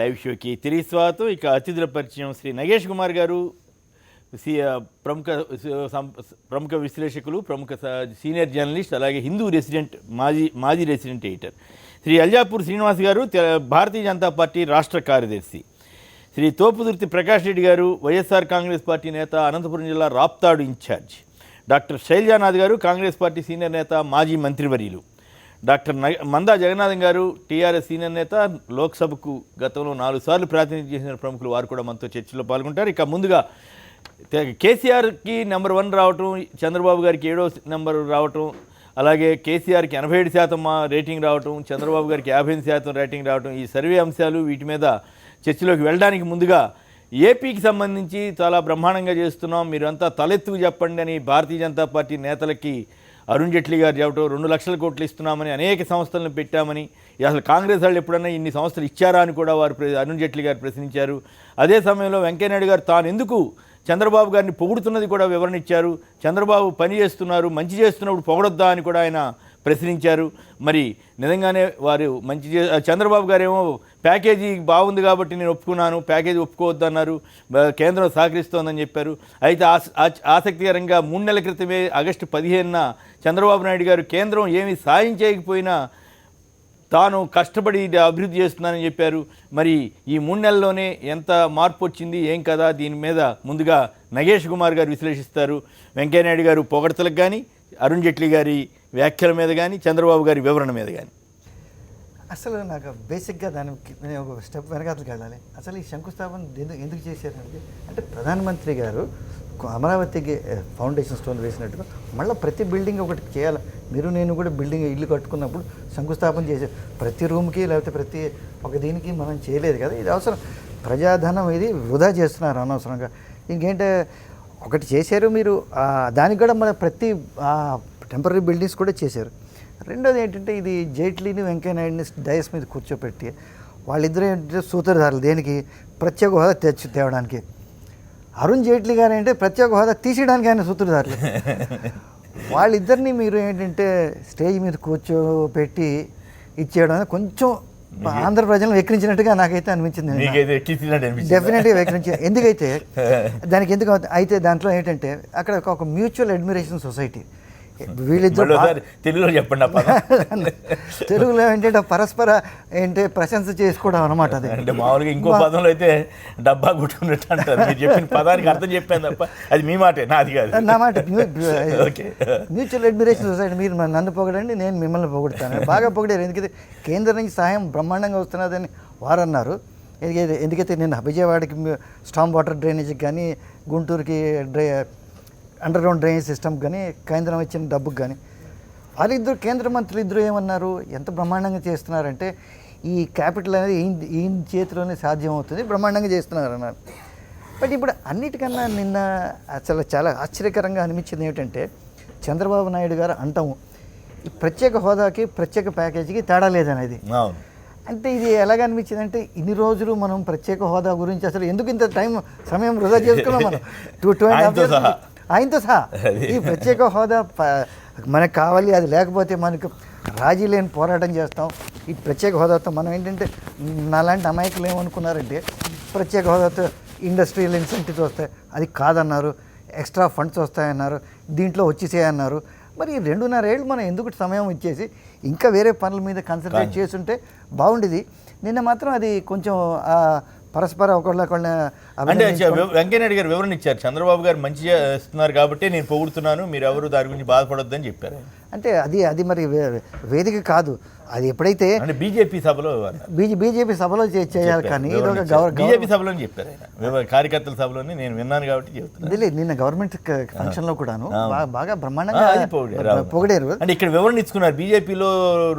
Live షోకి తిరిగి స్వాగతం. ఇక అతిథుల పరిచయం శ్రీ నగేష్ కుమార్ గారు, ప్రముఖ విశ్లేషకులు, ప్రముఖ సీనియర్ జర్నలిస్ట్, అలాగే హిందూ రెసిడెంట్, మాజీ రెసిడెంట్ ఎడిటర్. శ్రీ అల్జాపూర్ శ్రీనివాస్ గారు, భారతీయ జనతా పార్టీ రాష్ట్ర కార్యదర్శి. శ్రీ తోపుదుర్తి ప్రకాష్ రెడ్డి గారు, వైఎస్ఆర్ కాంగ్రెస్ పార్టీ నేత, అనంతపురం జిల్లా రాప్తాడు ఇన్ఛార్జ్. డాక్టర్ శైలజానాథ్ గారు, కాంగ్రెస్ పార్టీ సీనియర్ నేత, మాజీ మంత్రివర్యులు. డాక్టర్ మందా జగన్నాథం గారు, టీఆర్ఎస్ సీనియర్ నేత, లోక్సభకు గతంలో 4 సార్లు ప్రాతినిధ్యం చేసిన ప్రముఖులు. వారు కూడా మనతో చర్చలో పాల్గొంటారు. ఇక ముందుగా కేసీఆర్కి నెంబర్ 1 రావటం, చంద్రబాబు గారికి 7వ నెంబర్ రావటం, అలాగే కేసీఆర్కి 87% రేటింగ్ రావటం, చంద్రబాబు గారికి 58% రేటింగ్ రావటం, ఈ సర్వే అంశాలు వీటి మీద చర్చలోకి వెళ్ళడానికి ముందుగా ఏపీకి సంబంధించి చాలా బ్రహ్మాండంగా చేస్తున్నాం, మీరంతా తలెత్తుకు చెప్పండి అని భారతీయ జనతా పార్టీ నేతలకి అరుణ్ జైట్లీ గారు చెప్పడం, 2 లక్షల కోట్లు ఇస్తున్నామని, అనేక సంస్థలను పెట్టామని, అసలు కాంగ్రెస్ వాళ్ళు ఎప్పుడన్నా ఇన్ని సంస్థలు ఇచ్చారా అని కూడా వారు అరుణ్ జైట్లీ గారు ప్రశ్నించారు. అదే సమయంలో వెంకయ్యనాయుడు గారు తాను ఎందుకు చంద్రబాబు గారిని పొగుడుతున్నది కూడా వివరణ ఇచ్చారు. చంద్రబాబు పని చేస్తున్నారు, మంచి చేస్తున్నప్పుడు పొగడొద్దా అని కూడా ఆయన ప్రశ్నించారు. మరి నిజంగానే వారు చంద్రబాబు గారేమో ప్యాకేజీ బాగుంది కాబట్టి నేను ఒప్పుకున్నాను, ప్యాకేజీ ఒప్పుకోవద్దన్నారు, కేంద్రం సహకరిస్తోందని చెప్పారు. అయితే ఆసక్తికరంగా 3 నెలల క్రితమే ఆగస్టు 15న చంద్రబాబు నాయుడు గారు కేంద్రం ఏమీ సాయం చేయకపోయినా తాను కష్టపడి అభివృద్ధి చేస్తున్నానని చెప్పారు. మరి ఈ 3 నెలల్లోనే ఎంత మార్పు వచ్చింది, ఏం కదా, దీని మీద ముందుగా నగేష్ కుమార్ గారు విశ్లేషిస్తారు. వెంకయ్యనాయుడు గారు పొగడతలకు కానీ, అరుణ్ జైట్లీ గారి వ్యాఖ్యల మీద కానీ, చంద్రబాబు గారి వివరణ మీద కానీ. అసలు నాకు బేసిక్గా దానికి నేను ఒక స్టెప్ వెనకాతలకు వెళ్ళాలి. అసలు ఈ శంకుస్థాపన ఎందుకు చేశారంటే, అంటే ప్రధానమంత్రి గారు అమరావతికి ఫౌండేషన్ స్టోన్ వేసినట్టుగా మళ్ళీ ప్రతి బిల్డింగ్ ఒకటి చేయాలి. మీరు నేను కూడా బిల్డింగ్ ఇల్లు కట్టుకున్నప్పుడు శంకుస్థాపన చేసారు. ప్రతి రూమ్కి లేకపోతే ప్రతి ఒక దీనికి మనం చేయలేదు కదా, ఇది అవసరం. ప్రజాధనం ఇది వృధా చేస్తున్నారు అనవసరంగా. ఇంకేంటే ఒకటి చేశారు మీరు, దానికి కూడా మన ప్రతి టెంపరీ బిల్డింగ్స్ కూడా చేశారు. రెండోది ఏంటంటే, ఇది జైట్లీని వెంకయ్యనాయుడిని డయస్ మీద కూర్చోపెట్టి వాళ్ళిద్దరూ ఏంటంటే సూత్రధారులు దేనికి, ప్రత్యేక హోదా తేవడానికి. అరుణ్ జైట్లీ గారు ఏంటంటే ప్రత్యేక హోదా తీసేయడానికి ఆయన సూత్రధారులు. వాళ్ళిద్దరిని మీరు ఏంటంటే స్టేజ్ మీద కూర్చోపెట్టి ఇచ్చేయడం కొంచెం ఆంధ్ర ప్రజలను వెక్కిరించినట్టుగా నాకైతే అనిపించింది. డెఫినెట్గా వెక్కిరించి. ఎందుకైతే దానికి ఎందుకు అయితే దాంట్లో ఏంటంటే అక్కడ ఒక మ్యూచువల్ అడ్మిరేషన్ సొసైటీ, వీళ్ళిద్దరు తెలుగులో చెప్పండి. తెలుగులో ఏంటంటే పరస్పర ఏంటంటే ప్రశంస చేసుకోవడం అనమాట. అది అంటే మామూలుగా ఇంకో పదంలో అయితే డబ్బా కొట్టుకున్నట్టు అంటారు. మీరు చెప్పిన పదానికి అర్థం చెప్పాను తప్ప అది మీ మాటే, నాది కాదు. నా మాట. Mutual admiration society. మీరు నన్ను పొగడండి, నేను మిమ్మల్ని పొగుడుతాను. బాగా పొగిడారు. ఎందుకైతే కేంద్రం నుంచి సహాయం బ్రహ్మాండంగా వస్తున్నదని వారు అన్నారు. ఎందుకైతే నేను విజయవాడకి స్టామ్ వాటర్ డ్రైనేజీకి కానీ, గుంటూరుకి అండర్ గ్రౌండ్ డ్రైనేజ్ సిస్టమ్ కానీ, కేంద్రం ఇచ్చిన డబ్బుకి కానీ, వాళ్ళిద్దరు కేంద్ర మంత్రులు ఇద్దరు ఏమన్నారు, ఎంత బ్రహ్మాండంగా చేస్తున్నారంటే ఈ క్యాపిటల్ అనేది ఈ చేతిలోనే సాధ్యం అవుతుంది, బ్రహ్మాండంగా చేస్తున్నారు అన్నారు. బట్ ఇప్పుడు అన్నిటికన్నా నిన్న అసలు చాలా ఆశ్చర్యకరంగా అనిపించింది ఏమిటంటే, చంద్రబాబు నాయుడు గారు అంటాము ఈ ప్రత్యేక హోదాకి ప్రత్యేక ప్యాకేజీకి తేడా లేదనేది. అంటే ఇది ఎలాగ అనిపించింది అంటే, ఇన్ని రోజులు మనం ప్రత్యేక హోదా గురించి అసలు ఎందుకు ఇంత సమయం వృధా చేసుకున్నాం మనం, 2.5 years ఆయనతో సహా. ఈ ప్రత్యేక హోదా మనకు కావాలి, అది లేకపోతే మనకు రాజీ లేని పోరాటం చేస్తాం. ఈ ప్రత్యేక హోదాతో మనం ఏంటంటే, నాలాంటి అమాయకులు ఏమనుకున్నారంటే ప్రత్యేక హోదాతో ఇండస్ట్రియల్ ఇన్సెంటివ్స్ వస్తాయి, అది కాదన్నారు. ఎక్స్ట్రా ఫండ్స్ వస్తాయన్నారు, దీంట్లో వచ్చేసేయన్నారు. మరి 2.5 ఏళ్ళు మనం ఎందుకు సమయం ఇచ్చేసి ఇంకా వేరే పనుల మీద కాన్సన్ట్రేట్ చేస్తుంటే బాగుండేది. నిన్న మాత్రం అది కొంచెం పరస్పర ఒకళ్ళ అంటే వెంకయ్యనాయుడు గారు వివరణ ఇచ్చారు. చంద్రబాబు గారు మంచి చేస్తున్నారు కాబట్టి నేను పొగుడుతున్నాను, మీరు ఎవరు దాని గురించి బాధపడొద్దని చెప్పారు. అంటే అది మరి వేదిక కాదు. అది ఎప్పుడైతే బీజేపీ సభలో చేయాలి. కానీ బీజేపీ సభలో చెప్పారు ఆయన, కార్యకర్తల సభలోనే నేను విన్నాను కాబట్టి చెప్తున్నాను. నిన్న గవర్నమెంట్ ఫంక్షన్లో కూడాను బాగా బ్రహ్మాండంగా పొగిడారు. అంటే ఇక్కడ వివరణ ఇచ్చుకున్నారు. బీజేపీలో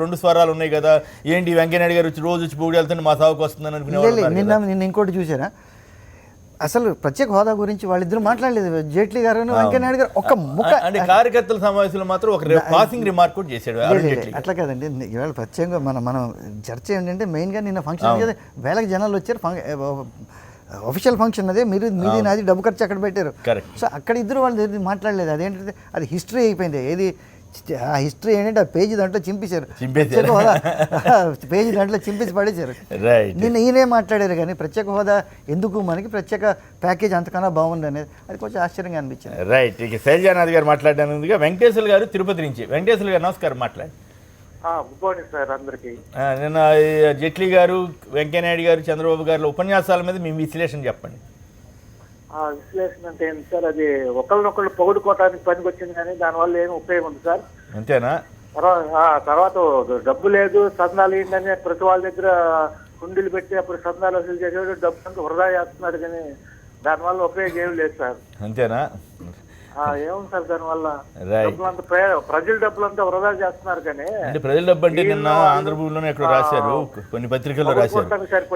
2 స్వరాలు ఉన్నాయి కదా, ఏంటి వెంకయ్యనాయుడు గారు రోజు వచ్చి పొగిడి వెళ్తుంటే మా సభకు వస్తుందని అనుకునే. నిన్న ఇంకోటి చూసారా, అసలు ప్రత్యేక హోదా గురించి వాళ్ళిద్దరు మాట్లాడలేదు. జైట్లీ గారు, వెంకయ్యనాయుడు గారు ఒక్క ముక్క. అంటే కార్యకర్తల సమావేశంలో మాత్రం ఒక పాసింగ్ రిమార్క్ కూడా చేశాడు. అట్లా కదండి, ఇవాళ ప్రత్యేకంగా మనం చర్చ ఏంటంటే మెయిన్గా నిన్న ఫంక్షన్ కదా, వేలకు జనాలు వచ్చారు. అఫీషియల్ ఫంక్షన్ అదే, మీది నాది డబ్బు ఖర్చు అక్కడ పెట్టారు. సో అక్కడ ఇద్దరు వాళ్ళు మాట్లాడలేదు. అదేంటంటే అది హిస్టరీ అయిపోయింది. ఏది ఆ హిస్టరీ ఏంటంటే ఆ పేజీ దాంట్లో చింపేశారు. చింపేశారు. ప్రత్యేక హోదా పేజీ దాంట్లో చింపేసి పడేశారు. రైట్. నిన్న ఈయనే మాట్లాడారు కానీ ప్రత్యేక హోదా ఎందుకు, మనకి ప్రత్యేక ప్యాకేజ్ అంతకన్నా బాగుంది అనేది అది కొంచెం ఆశ్చర్యంగా అనిపించింది. రైట్. ఇక శైలజానాథ్ గారు మాట్లాడడానికి ముందుగా వెంకటేశ్వర గారు తిరుపతి నుంచి. వెంకటేశ్వర గారు నమస్కారం, మాట్లాడి. గుడ్ మార్నింగ్ సార్ అందరికి. నిన్న జైట్లీ గారు, వెంకయ్యనాయుడు గారు, చంద్రబాబు గారు ఉపన్యాసాల మీద మీ విశ్లేషణ చెప్పండి. విశ్లేషణ అంటే ఏంటి సార్, అది ఒకళ్ళనొకళ్ళు పొగుడుకోవటానికి పనికి వచ్చింది కానీ దానివల్ల ఏమి ఉపయోగం ఉంది సార్? అంతేనా? తర్వాత డబ్బు లేదు సందాలు ఏంటని ప్రతి వాళ్ళ దగ్గర కుండీలు పెట్టి అప్పుడు సందాలు వసూలు చేసేవాడు, డబ్బు అంతా వృధా చేస్తున్నాడు కానీ దానివల్ల ఉపయోగం ఏమి లేదు సార్. అంతేనా? ఏముంది సార్ దానివల్ల? రైట్. డబ్బులంతా ప్రజల డబ్బులంతా వృధా చేస్తున్నారు కానీ. అంటే ప్రజల డబ్బు అంటే నిన్న ఆంధ్రభూమిలోనే ఎక్కడ రాశారు, కొన్ని పత్రికల్లో రాశారు,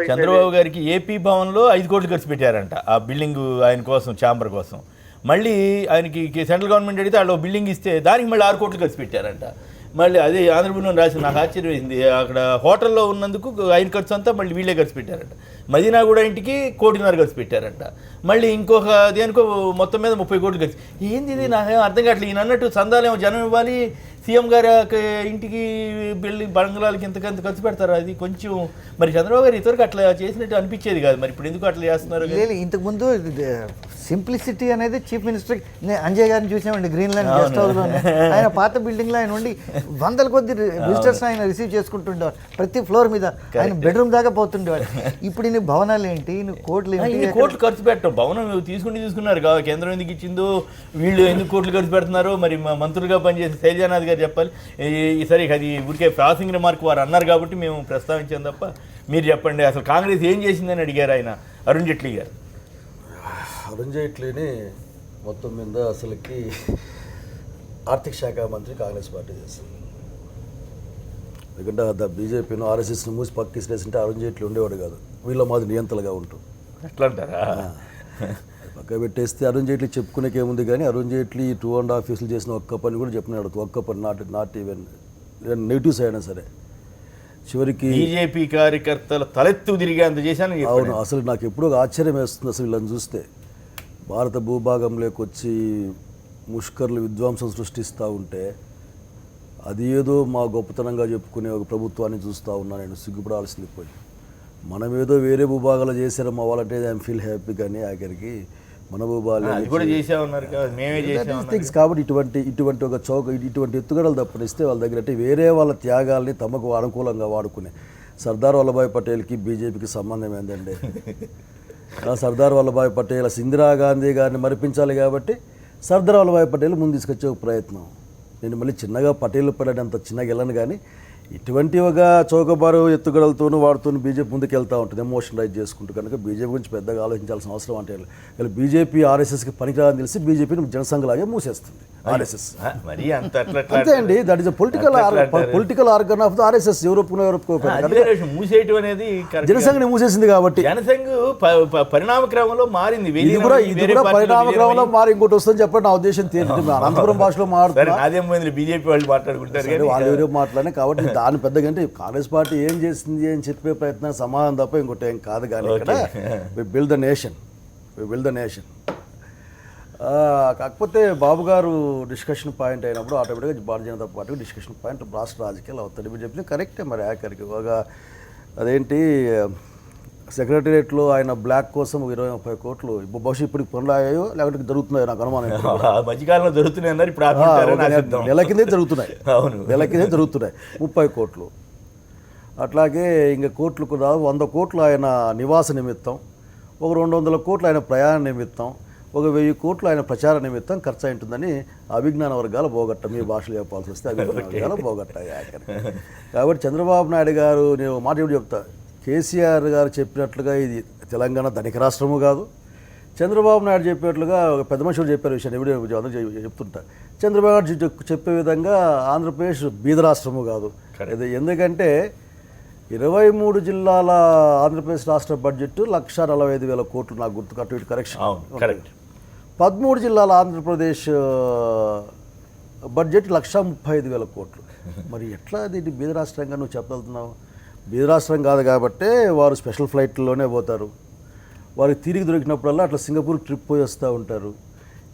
చంద్రబాబు గారికి ఏపీ భవన్లో 5 కోట్లు ఖర్చు పెట్టారంట ఆ బిల్డింగ్ ఆయన కోసం, ఛాంబర్ కోసం. మళ్ళీ ఆయనకి సెంట్రల్ గవర్నమెంట్ అడిగితే వాళ్ళు బిల్డింగ్ ఇస్తే దానికి మళ్ళీ 6 కోట్లు ఖర్చు పెట్టారంట. మళ్ళీ అదే ఆంధ్రభూమిలో రాసి నాకు ఆశ్చర్యమైంది. అక్కడ హోటల్లో ఉన్నందుకు ఆయన ఖర్చు అంతా మళ్ళీ వీళ్ళే ఖర్చు పెట్టారంట. మదీనా కూడా ఇంటికి 1.5 కోటి ఖర్చు పెట్టారంట. మళ్ళీ ఇంకొక దేనికో మొత్తం మీద 30 కోట్లు ఖర్చు. ఏంది ఇది నాకేం అర్థం కావట్లేదు. ఈయన అన్నట్టు సందాలేమో జనం ఇవ్వాలి, సీఎం గారి ఇంటికి బిల్డింగ్ బంగ్లాలకి ఇంతకంత ఖర్చు పెడతారు. అది కొంచెం మరి చంద్రబాబు గారు ఇతరులకు అట్లా చేసినట్టు అనిపించేది కాదు. మరి ఇప్పుడు ఎందుకు అట్లా చేస్తున్నారు? లేదు, ఇంతకుముందు సింప్లిసిటీ అనేది చీఫ్ మినిస్టర్ అంజయ్ గారిని చూసామండి గ్రీన్లాండ్ గెస్ట్ హౌస్లోనే. ఆయన పాత బిల్డింగ్లో ఆయన ఉండి వందల కొద్ది విజిటర్స్ ఆయన రిసీవ్ చేసుకుంటుండేవారు ప్రతి ఫ్లోర్ మీద. ఆయన బెడ్రూమ్ దాకా పోతుండేవాడు. ఇప్పుడు ఇన్ని భవనాలు ఏంటి, కోట్లు ఏంటి, కోట్లు ఖర్చు పెట్టడం. భవనం తీసుకున్నారు కాదు, కేంద్రం ఎందుకు ఇచ్చిందో, వీళ్ళు ఎందుకు కోట్లు ఖర్చు పెడుతున్నారో మరి మంత్రులుగా పనిచేసే శైలజానాథ్ గారు చెప్పాలి. ఈసారి అది ఊరికే ప్రాసింగ్ రిమార్క్ వారు అన్నారు కాబట్టి మేము ప్రస్తావించాం తప్ప మీరు చెప్పండి అసలు కాంగ్రెస్ ఏం చేసిందని అడిగారు ఆయన, అరుణ్ జైట్లీ గారు. అరుణ్ జైట్లీని మొత్తం మీద అసలుకి ఆర్థిక శాఖ మంత్రి కాంగ్రెస్ పార్టీ చేస్తుంది. ఎందుకంటే బీజేపీను ఆర్ఎస్ఎస్ని మూసి పక్కిసిరేసింటే అరుణ్ జైట్లీ ఉండేవాడు కాదు, వీళ్ళ మాది నియంతలుగా ఉంటూ. ఎట్లా అంటారా? పక్క పెట్టేస్తే అరుణ్ జైట్లీ చెప్పుకునేకి ఏముంది కానీ అరుణ్ జైట్లీ 2.5 years చేసిన ఒక్క పని కూడా చెప్పినాడు. ఒక్క పని నాట్ ఈవెన్ నెగిటివ్స్ అయినా సరే. చివరికి బీజేపీ కార్యకర్తలు తలెత్తు తిరిగి అంత చేశాను. అవును, అసలు నాకు ఎప్పుడూ ఒక ఆశ్చర్యం వేస్తుంది అసలు వీళ్ళని చూస్తే. భారత భూభాగంలోకి వచ్చి ముష్కర్లు విధ్వంసం సృష్టిస్తూ ఉంటే అది ఏదో మా గొప్పతనంగా చెప్పుకునే ఒక ప్రభుత్వాన్ని చూస్తూ ఉన్నా నేను. సిగ్గుపడాల్సింది పోయి మనమేదో వేరే భూభాగాలు చేశారు మా వాళ్ళంటే ఐఎమ్ ఫీల్ హ్యాపీ, కానీ ఆఖరికి మన భూభాగాలు థింగ్స్. కాబట్టి ఇటువంటి ఒక ఇటువంటి ఎత్తుగడలు తప్పనిస్తే వాళ్ళ దగ్గర అంటే వేరే వాళ్ళ త్యాగాల్ని తమకు అనుకూలంగా వాడుకునే. సర్దార్ వల్లభాయ్ పటేల్కి బీజేపీకి సంబంధం ఏంటండి? సర్దార్ వల్లభాయ్ పటేల్ ఇందిరాగాంధీ గారిని మరిపించాలి కాబట్టి సర్దార్ వల్లభాయ్ పటేల్ ముందు తీసుకొచ్చే ఒక ప్రయత్నం. నేను మళ్ళీ చిన్నగా పటేల్ పడేంత చిన్నగా వెళ్ళను కానీ ఇటువంటి ఒక చౌకబారు ఎత్తుగడలతోనూ వాడుతూ బీజేపీ ముందుకు వెళ్తూ ఉంటుంది, ఎమోషన్ రైజ్ చేసుకుంటూ. కనుక బీజేపీ గురించి పెద్దగా ఆలోచించాల్సిన అవసరం అంటే ఇలా బీజేపీ ఆర్ఎస్ఎస్కి పనికిరాదని తెలిసి బీజేపీని జనసంఘలాగే మూసేస్తుంది ఆర్ఎస్ఎస్. అంతే అండి, that is political organ of the RSS. మూసేయటం అనేది జనసంఘని మూసేసింది కాబట్టి జనసంఘ్ పరిణామ క్రమంలో మారింది. ఇది కూడా పరిణామ క్రమంలో మారి ఇంకోటి వస్తుందని చెప్పండి నా ఉద్దేశం. అనంతపురం భాషలో మాట్లాడుతున్నారు బీజేపీ వాళ్ళు మాట్లాడుకుంటారు, వాళ్ళు ఎవరో మాట్లాడే. కాబట్టి దాని పెద్దగా అంటే కాంగ్రెస్ పార్టీ ఏం చేసింది అని చెప్పే ప్రయత్నం సమాధానం తప్ప ఇంకోటి ఏం కాదు. కానీ ఇక్కడ వి బిల్డ్ ద నేషన్. కాకపోతే బాబు గారు డిస్కషన్ పాయింట్ అయినప్పుడు ఆటోమేటిక్గా Bharatiya Janata party discussion point రాష్ట్ర రాజకీయాలు అవుతాడు. మీరు చెప్పింది కరెక్టే. మరి ఆఖరికి ఒక అదేంటి సెక్రటరియట్లో ఆయన బ్లాక్ కోసం 20-30 కోట్లు బహుశా ఇప్పటికి పనులు అయ్యాయో లేకపోతే జరుగుతున్నాయో నాకు అనుమానం. మధ్యకాలంలో జరుగుతున్నాయి, నెల కిందే జరుగుతున్నాయి 30 కోట్లు. అట్లాగే ఇంకా కోట్లకు 100 కోట్లు ఆయన నివాస నిమిత్తం, ఒక 200 కోట్లు ఆయన ప్రయాణ నిమిత్తం, ఒక 1000 కోట్లు ఆయన ప్రచార నిమిత్తం ఖర్చు అయింటుందని అభిజ్ఞాన వర్గాలు పోగొట్ట. మీ భాషలో చెప్పాల్సి వస్తే అభిజ్ఞాన వర్గాలు పోగొట్టాయి ఆఖరి. కాబట్టి చంద్రబాబు నాయుడు గారు, నేను మాట ఏమిటి చెప్తా, కేసీఆర్ గారు చెప్పినట్లుగా ఇది తెలంగాణ ధనిక రాష్ట్రము కాదు. చంద్రబాబు నాయుడు చెప్పినట్లుగా ఒక పెద్ద మనుషులు చెప్పారు విషయాన్ని ఎవడో అందరూ చెప్తుంటా. చంద్రబాబు నాయుడు చెప్పే విధంగా ఆంధ్రప్రదేశ్ బీద రాష్ట్రము కాదు. ఎందుకంటే 23 జిల్లాల ఆంధ్రప్రదేశ్ రాష్ట్ర బడ్జెట్ 1,45,000 కోట్లు నాకు గుర్తు. కట్టు ఇటు కరెక్షన్. 13 జిల్లాల ఆంధ్రప్రదేశ్ బడ్జెట్ 1,35,000 కోట్లు. మరి ఎట్లా దీన్ని బీద రాష్ట్రంగా నువ్వు చెప్పగలుగుతున్నావు? బీద రాష్ట్రం కాదు కాబట్టే వారు స్పెషల్ ఫ్లైట్లోనే పోతారు. వారికి తిరిగి దొరికినప్పుడల్లా అట్లా సింగపూర్ ట్రిప్ పోయి వస్తూ ఉంటారు.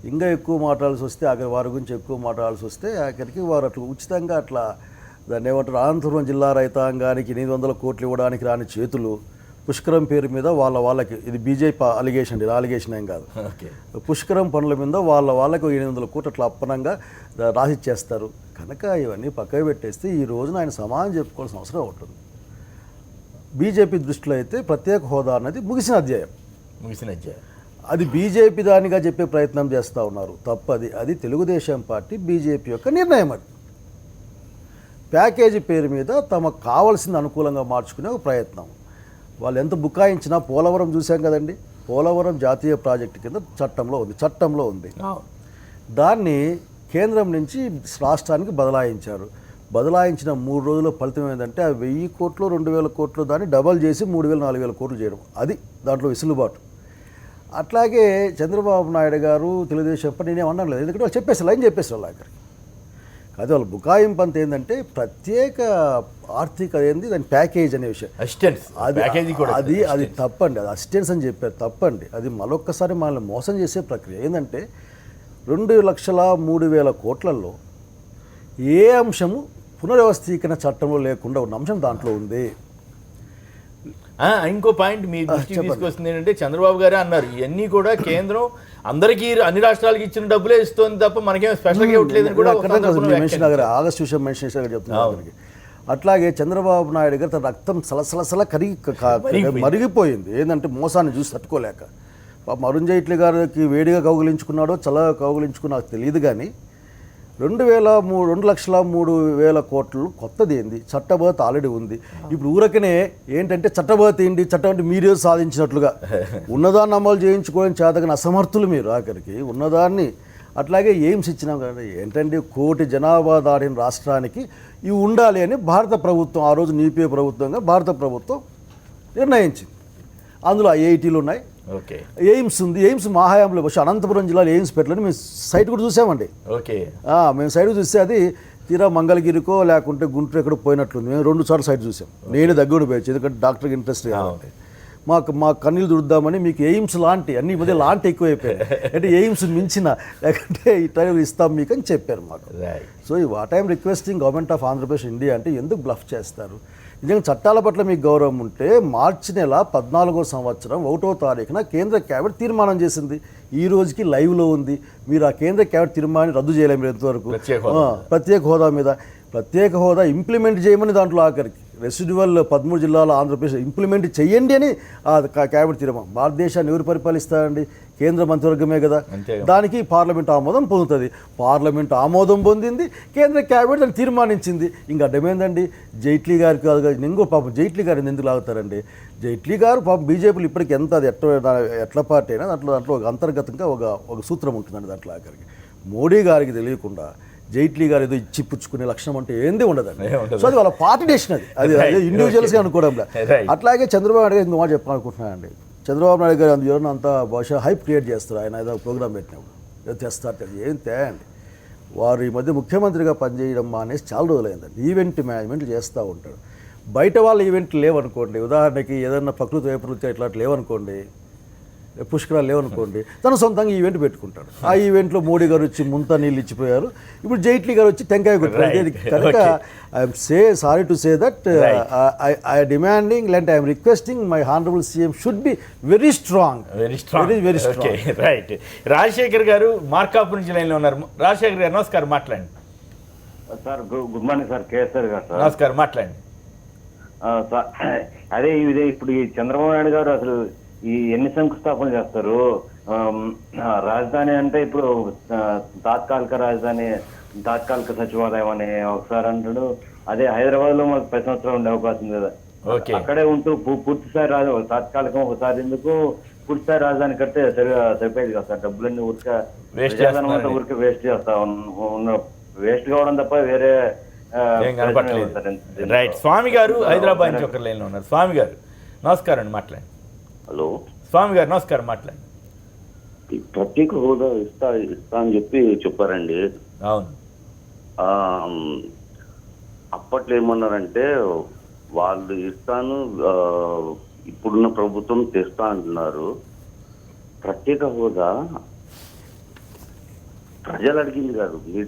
ఇంకా ఎక్కువ మాట్లాడాల్సి వస్తే అక్కడ వారి గురించి ఎక్కువ మాట్లాడాల్సి వస్తే అక్కడికి వారు అట్లా ఉచితంగా అట్లా దాన్ని ఏమంటారు, అనంతపురం జిల్లా రైతాంగానికి 800 కోట్లు ఇవ్వడానికి రాని చేతులు పుష్కరం పేరు మీద వాళ్ళకి, ఇది బీజేపీ అలిగేషన్, ఇది అలిగేషన్ ఏం కాదు, పుష్కరం పనుల మీద వాళ్ళకి 800 కోట్లు అట్లా అప్పనంగా రాసిచ్చేస్తారు. కనుక ఇవన్నీ పక్కకు పెట్టేస్తే ఈ రోజున ఆయన సమాధానం చెప్పుకోవాల్సిన అవసరం ఉంటుంది. బీజేపీ దృష్టిలో అయితే ప్రత్యేక హోదా అన్నది ముగిసిన అధ్యాయం. అది బీజేపీ దానిగా చెప్పే ప్రయత్నం చేస్తూ ఉన్నారు, తప్పది. అది తెలుగుదేశం పార్టీ బీజేపీ యొక్క నిర్ణయం. అది ప్యాకేజీ పేరు మీద తమకు కావాల్సింది అనుకూలంగా మార్చుకునే ఒక ప్రయత్నం. వాళ్ళు ఎంత బుకాయించినా పోలవరం చూసాం కదండి, పోలవరం జాతీయ ప్రాజెక్టు కింద చట్టంలో ఉంది. దాన్ని కేంద్రం నుంచి రాష్ట్రానికి బదలాయించిన 3 రోజుల ఫలితం ఏంటంటే ఆ 1000 కోట్లు 2000 కోట్లు దాన్ని డబల్ చేసి 3000-4000 కోట్లు చేయడం. అది దాంట్లో వెసులుబాటు. అట్లాగే చంద్రబాబు నాయుడు గారు తెలుగుదేశం పని నేనేమన్నా లేదు, ఎందుకంటే వాళ్ళు చెప్పేసారు ఆఖరికి. అదే వాళ్ళ బుకాయింపు అంత ఏంటంటే ప్రత్యేక ఆర్థిక ఏంది దాని ప్యాకేజ్ అనే విషయం, అది తప్పండి. అది అసిస్టెన్స్ అని చెప్పారు, తప్పండి. అది మరొక్కసారి మనల్ని మోసం చేసే ప్రక్రియ. ఏంటంటే 2,03,000 కోట్లలో ఏ అంశము పునర్వ్యవస్థీకరణ చట్టంలో లేకుండా ఉన్న అంశం దాంట్లో ఉంది. ఇంకో పాయింట్ మీ దృష్టికి తీసుకొస్తుంది ఏంటంటే, చంద్రబాబు గారే అన్నారు ఇవన్నీ కూడా కేంద్రం అందరికీ అన్ని రాష్ట్రాలకి ఇచ్చిన డబ్బులే ఇస్తుంది తప్ప మనకేం స్పెషల్గా ఇవ్వట్లేదని కూడా ఆగస్టు విషయం మెన్షన్ చేసిన చెప్తున్నారు. అట్లాగే చంద్రబాబు నాయుడు గారు తన రక్తం సలసలసల మరిగిపోయింది. ఏంటంటే మోసాన్ని చూసి తట్టుకోలేక. అరుణ్ జైట్లీ గారికి వేడిగా కౌగిలించుకున్నాడో చల్లగా కౌగిలించుకున్నా నాకు తెలియదు, కానీ 2,03,000 కోట్లు కొత్తది ఏంది, చట్టబద్ధత ఆల్రెడీ ఉంది. ఇప్పుడు ఊరకనే ఏంటంటే చట్టబద్ధత ఏంటి, చట్టం అంటే మీరే సాధించినట్లుగా ఉన్నదాన్ని అమలు చేయించుకోవడం చేతగాని అసమర్థులు మీరు ఆఖరికి ఉన్నదాన్ని. అట్లాగే ఎయిమ్స్ ఇచ్చినాం కదా, ఏంటంటే 1 కోటి జనాభా దాటిన రాష్ట్రానికి ఇవి ఉండాలి అని భారత ప్రభుత్వం, ఆ రోజు యూపీఏ ప్రభుత్వంగా భారత ప్రభుత్వం నిర్ణయించింది. అందులో ఐఐటీలు ఉన్నాయి, ఎయిమ్స్ ఉంది. ఎయిమ్స్ మా హయాంలో అనంతపురం జిల్లాలో ఎయిమ్స్ పెట్టాలని మేము సైట్ కూడా చూసామండి. మేము సైట్ చూస్తే అది తీరా మంగళగిరికో లేకుంటే గుంటూరు ఎక్కడో పోయినట్లుంది. మేము 2 సార్లు సైట్ చూసాం. నేను దగ్గర పోయచ్చు, ఎందుకంటే డాక్టర్కి ఇంట్రెస్ట్ కాబట్టి మా కన్నీళ్ళు దుడుద్దామని. మీకు ఎయిమ్స్ లాంటి అన్ని మధ్య లాంటి ఎక్కువైపోయాయి, అంటే ఎయిమ్స్ మించిన లేకుంటే ఈ టైం ఇస్తాం మీకు అని చెప్పారు మాకు. So what I'm requesting government of Andhra Pradesh India అంటే ఎందుకు బ్లఫ్ చేస్తారు? నిజంగా చట్టాల పట్ల మీకు గౌరవం ఉంటే మార్చి నెల 14వ సంవత్సరం 1వ తారీఖున కేంద్ర క్యాబినెట్ తీర్మానం చేసింది. ఈ రోజుకి లైవ్లో ఉంది. మీరు ఆ కేంద్ర క్యాబినెట్ తీర్మానాన్ని రద్దు చేయలేము ఎంతవరకు. ప్రత్యేక హోదా మీద ప్రత్యేక హోదా ఇంప్లిమెంట్ చేయమని దాంట్లో ఆఖరికి రెసిడ్యువల్ 13 జిల్లాల ఆంధ్రప్రదేశ్ ఇంప్లిమెంట్ చేయండి అని ఆ క్యాబినెట్ తీర్మానం. భారతదేశాన్ని ఎవరు పరిపాలిస్తారండి? కేంద్ర మంత్రివర్గమే కదా. దానికి పార్లమెంట్ ఆమోదం పొందుతుంది. పార్లమెంట్ ఆమోదం పొందింది, కేంద్ర క్యాబినెట్ దాన్ని తీర్మానించింది. ఇంకా అడ్డమైందండి జైట్లీ గారికి కాదు కదా. ఇంకో పాపం జైట్లీ గారు ఎందుకు లాగుతారండి? జైట్లీ గారు పాపం బీజేపీలు ఇప్పటికి ఎంత అది ఎట్ల పార్టీ అయినా దాంట్లో ఒక అంతర్గతంగా ఒక సూత్రం ఉంటుందండి. దాంట్లో ఆఖరికి మోడీ గారికి తెలియకుండా జైట్లీ గారు ఏదో ఇచ్చి పుచ్చుకునే లక్షణం అంటే ఏంది ఉండదండి. సో అది వాళ్ళ పార్టీ డెసిషన్, అది ఇండివిజువల్స్గా అనుకోవడంలో. అట్లాగే చంద్రబాబు నాయుడు గారు ఇంకో మాట చెప్పాలనుకుంటున్నానండి. చంద్రబాబు నాయుడు గారు అందులో అంతా బహుశా హైప్ క్రియేట్ చేస్తారు. ఆయన ఏదో ప్రోగ్రామ్ పెట్టినప్పుడు ఏదో తెస్తారు, ఏం తేండి. వారు ఈ మధ్య ముఖ్యమంత్రిగా పనిచేయడం మానేసి చాలా రోజులైందండి. ఈవెంట్ మేనేజ్మెంట్ చేస్తూ ఉంటాడు. బయట వాళ్ళ ఈవెంట్లు లేవనుకోండి, ఉదాహరణకి ఏదన్నా ప్రకృతి వైపరీత్యం ఇట్లాంటి లేవనుకోండి, పుష్కరాలు లేవనుకోండి, తను సొంతంగా ఈవెంట్ పెట్టుకుంటాడు. ఆ ఈవెంట్లో మోడీ గారు వచ్చి ముంతా నీళ్ళు ఇచ్చిపోయారు, ఇప్పుడు జైట్లీ గారు వచ్చి టెంకాయ కొట్టారు. కనుక I'm sorry to say that I demanding లేదంటే I'm requesting my honourable CM should be very strong. Right. Rajasekhar గారు మార్కాపు నుంచి లైన్లో ఉన్నారు. రాజశేఖర్ గారు నమస్కారం, మాట్లాడండి. Sir good morning sir. KSR గారు సార్ నమస్కారం, మాట్లాడండి. అదే ఇదే ఇప్పుడు ఈ చంద్రబాబు నాయుడు గారు అసలు ఈ ఎన్ని శంకుస్థాపన చేస్తారు? రాజధాని అంటే ఇప్పుడు తాత్కాలిక రాజధాని, తాత్కాలిక సచివాలయం అని ఒకసారి అంటాడు. అదే హైదరాబాద్ లో మాకు 10 సంవత్సరాలు ఉండే అవకాశం ఉంది కదా, అక్కడే ఉంటూ పూర్తిస్థాయి రాజధాని, తాత్కాలికం ఒకసారి ఎందుకు, పూర్తిస్థాయి రాజధాని కడితే సరిపోయేది కదా సార్. డబ్బులన్నీ ఊరికే ఊరికే వేస్ట్ చేస్తా ఉన్న, వేస్ట్ కావడం తప్ప వేరే. రైట్. స్వామి గారు హైదరాబాద్ నుంచి ఒక లైన్లో ఉన్నారు. స్వామి గారు నమస్కారం అండి, మాట్లాడండి. హలో స్వామి గారు నమస్కారం, మాట్లాడండి. ప్రత్యేక హోదా ఇస్తా అని చెప్పారండి. అవును. అప్పట్లో ఏమన్నారంటే వాళ్ళు ఇస్తాను, ఇప్పుడున్న ప్రభుత్వం తెస్తా అంటున్నారు. ప్రత్యేక హోదా ప్రజలు అడిగింది కాదు, మీరు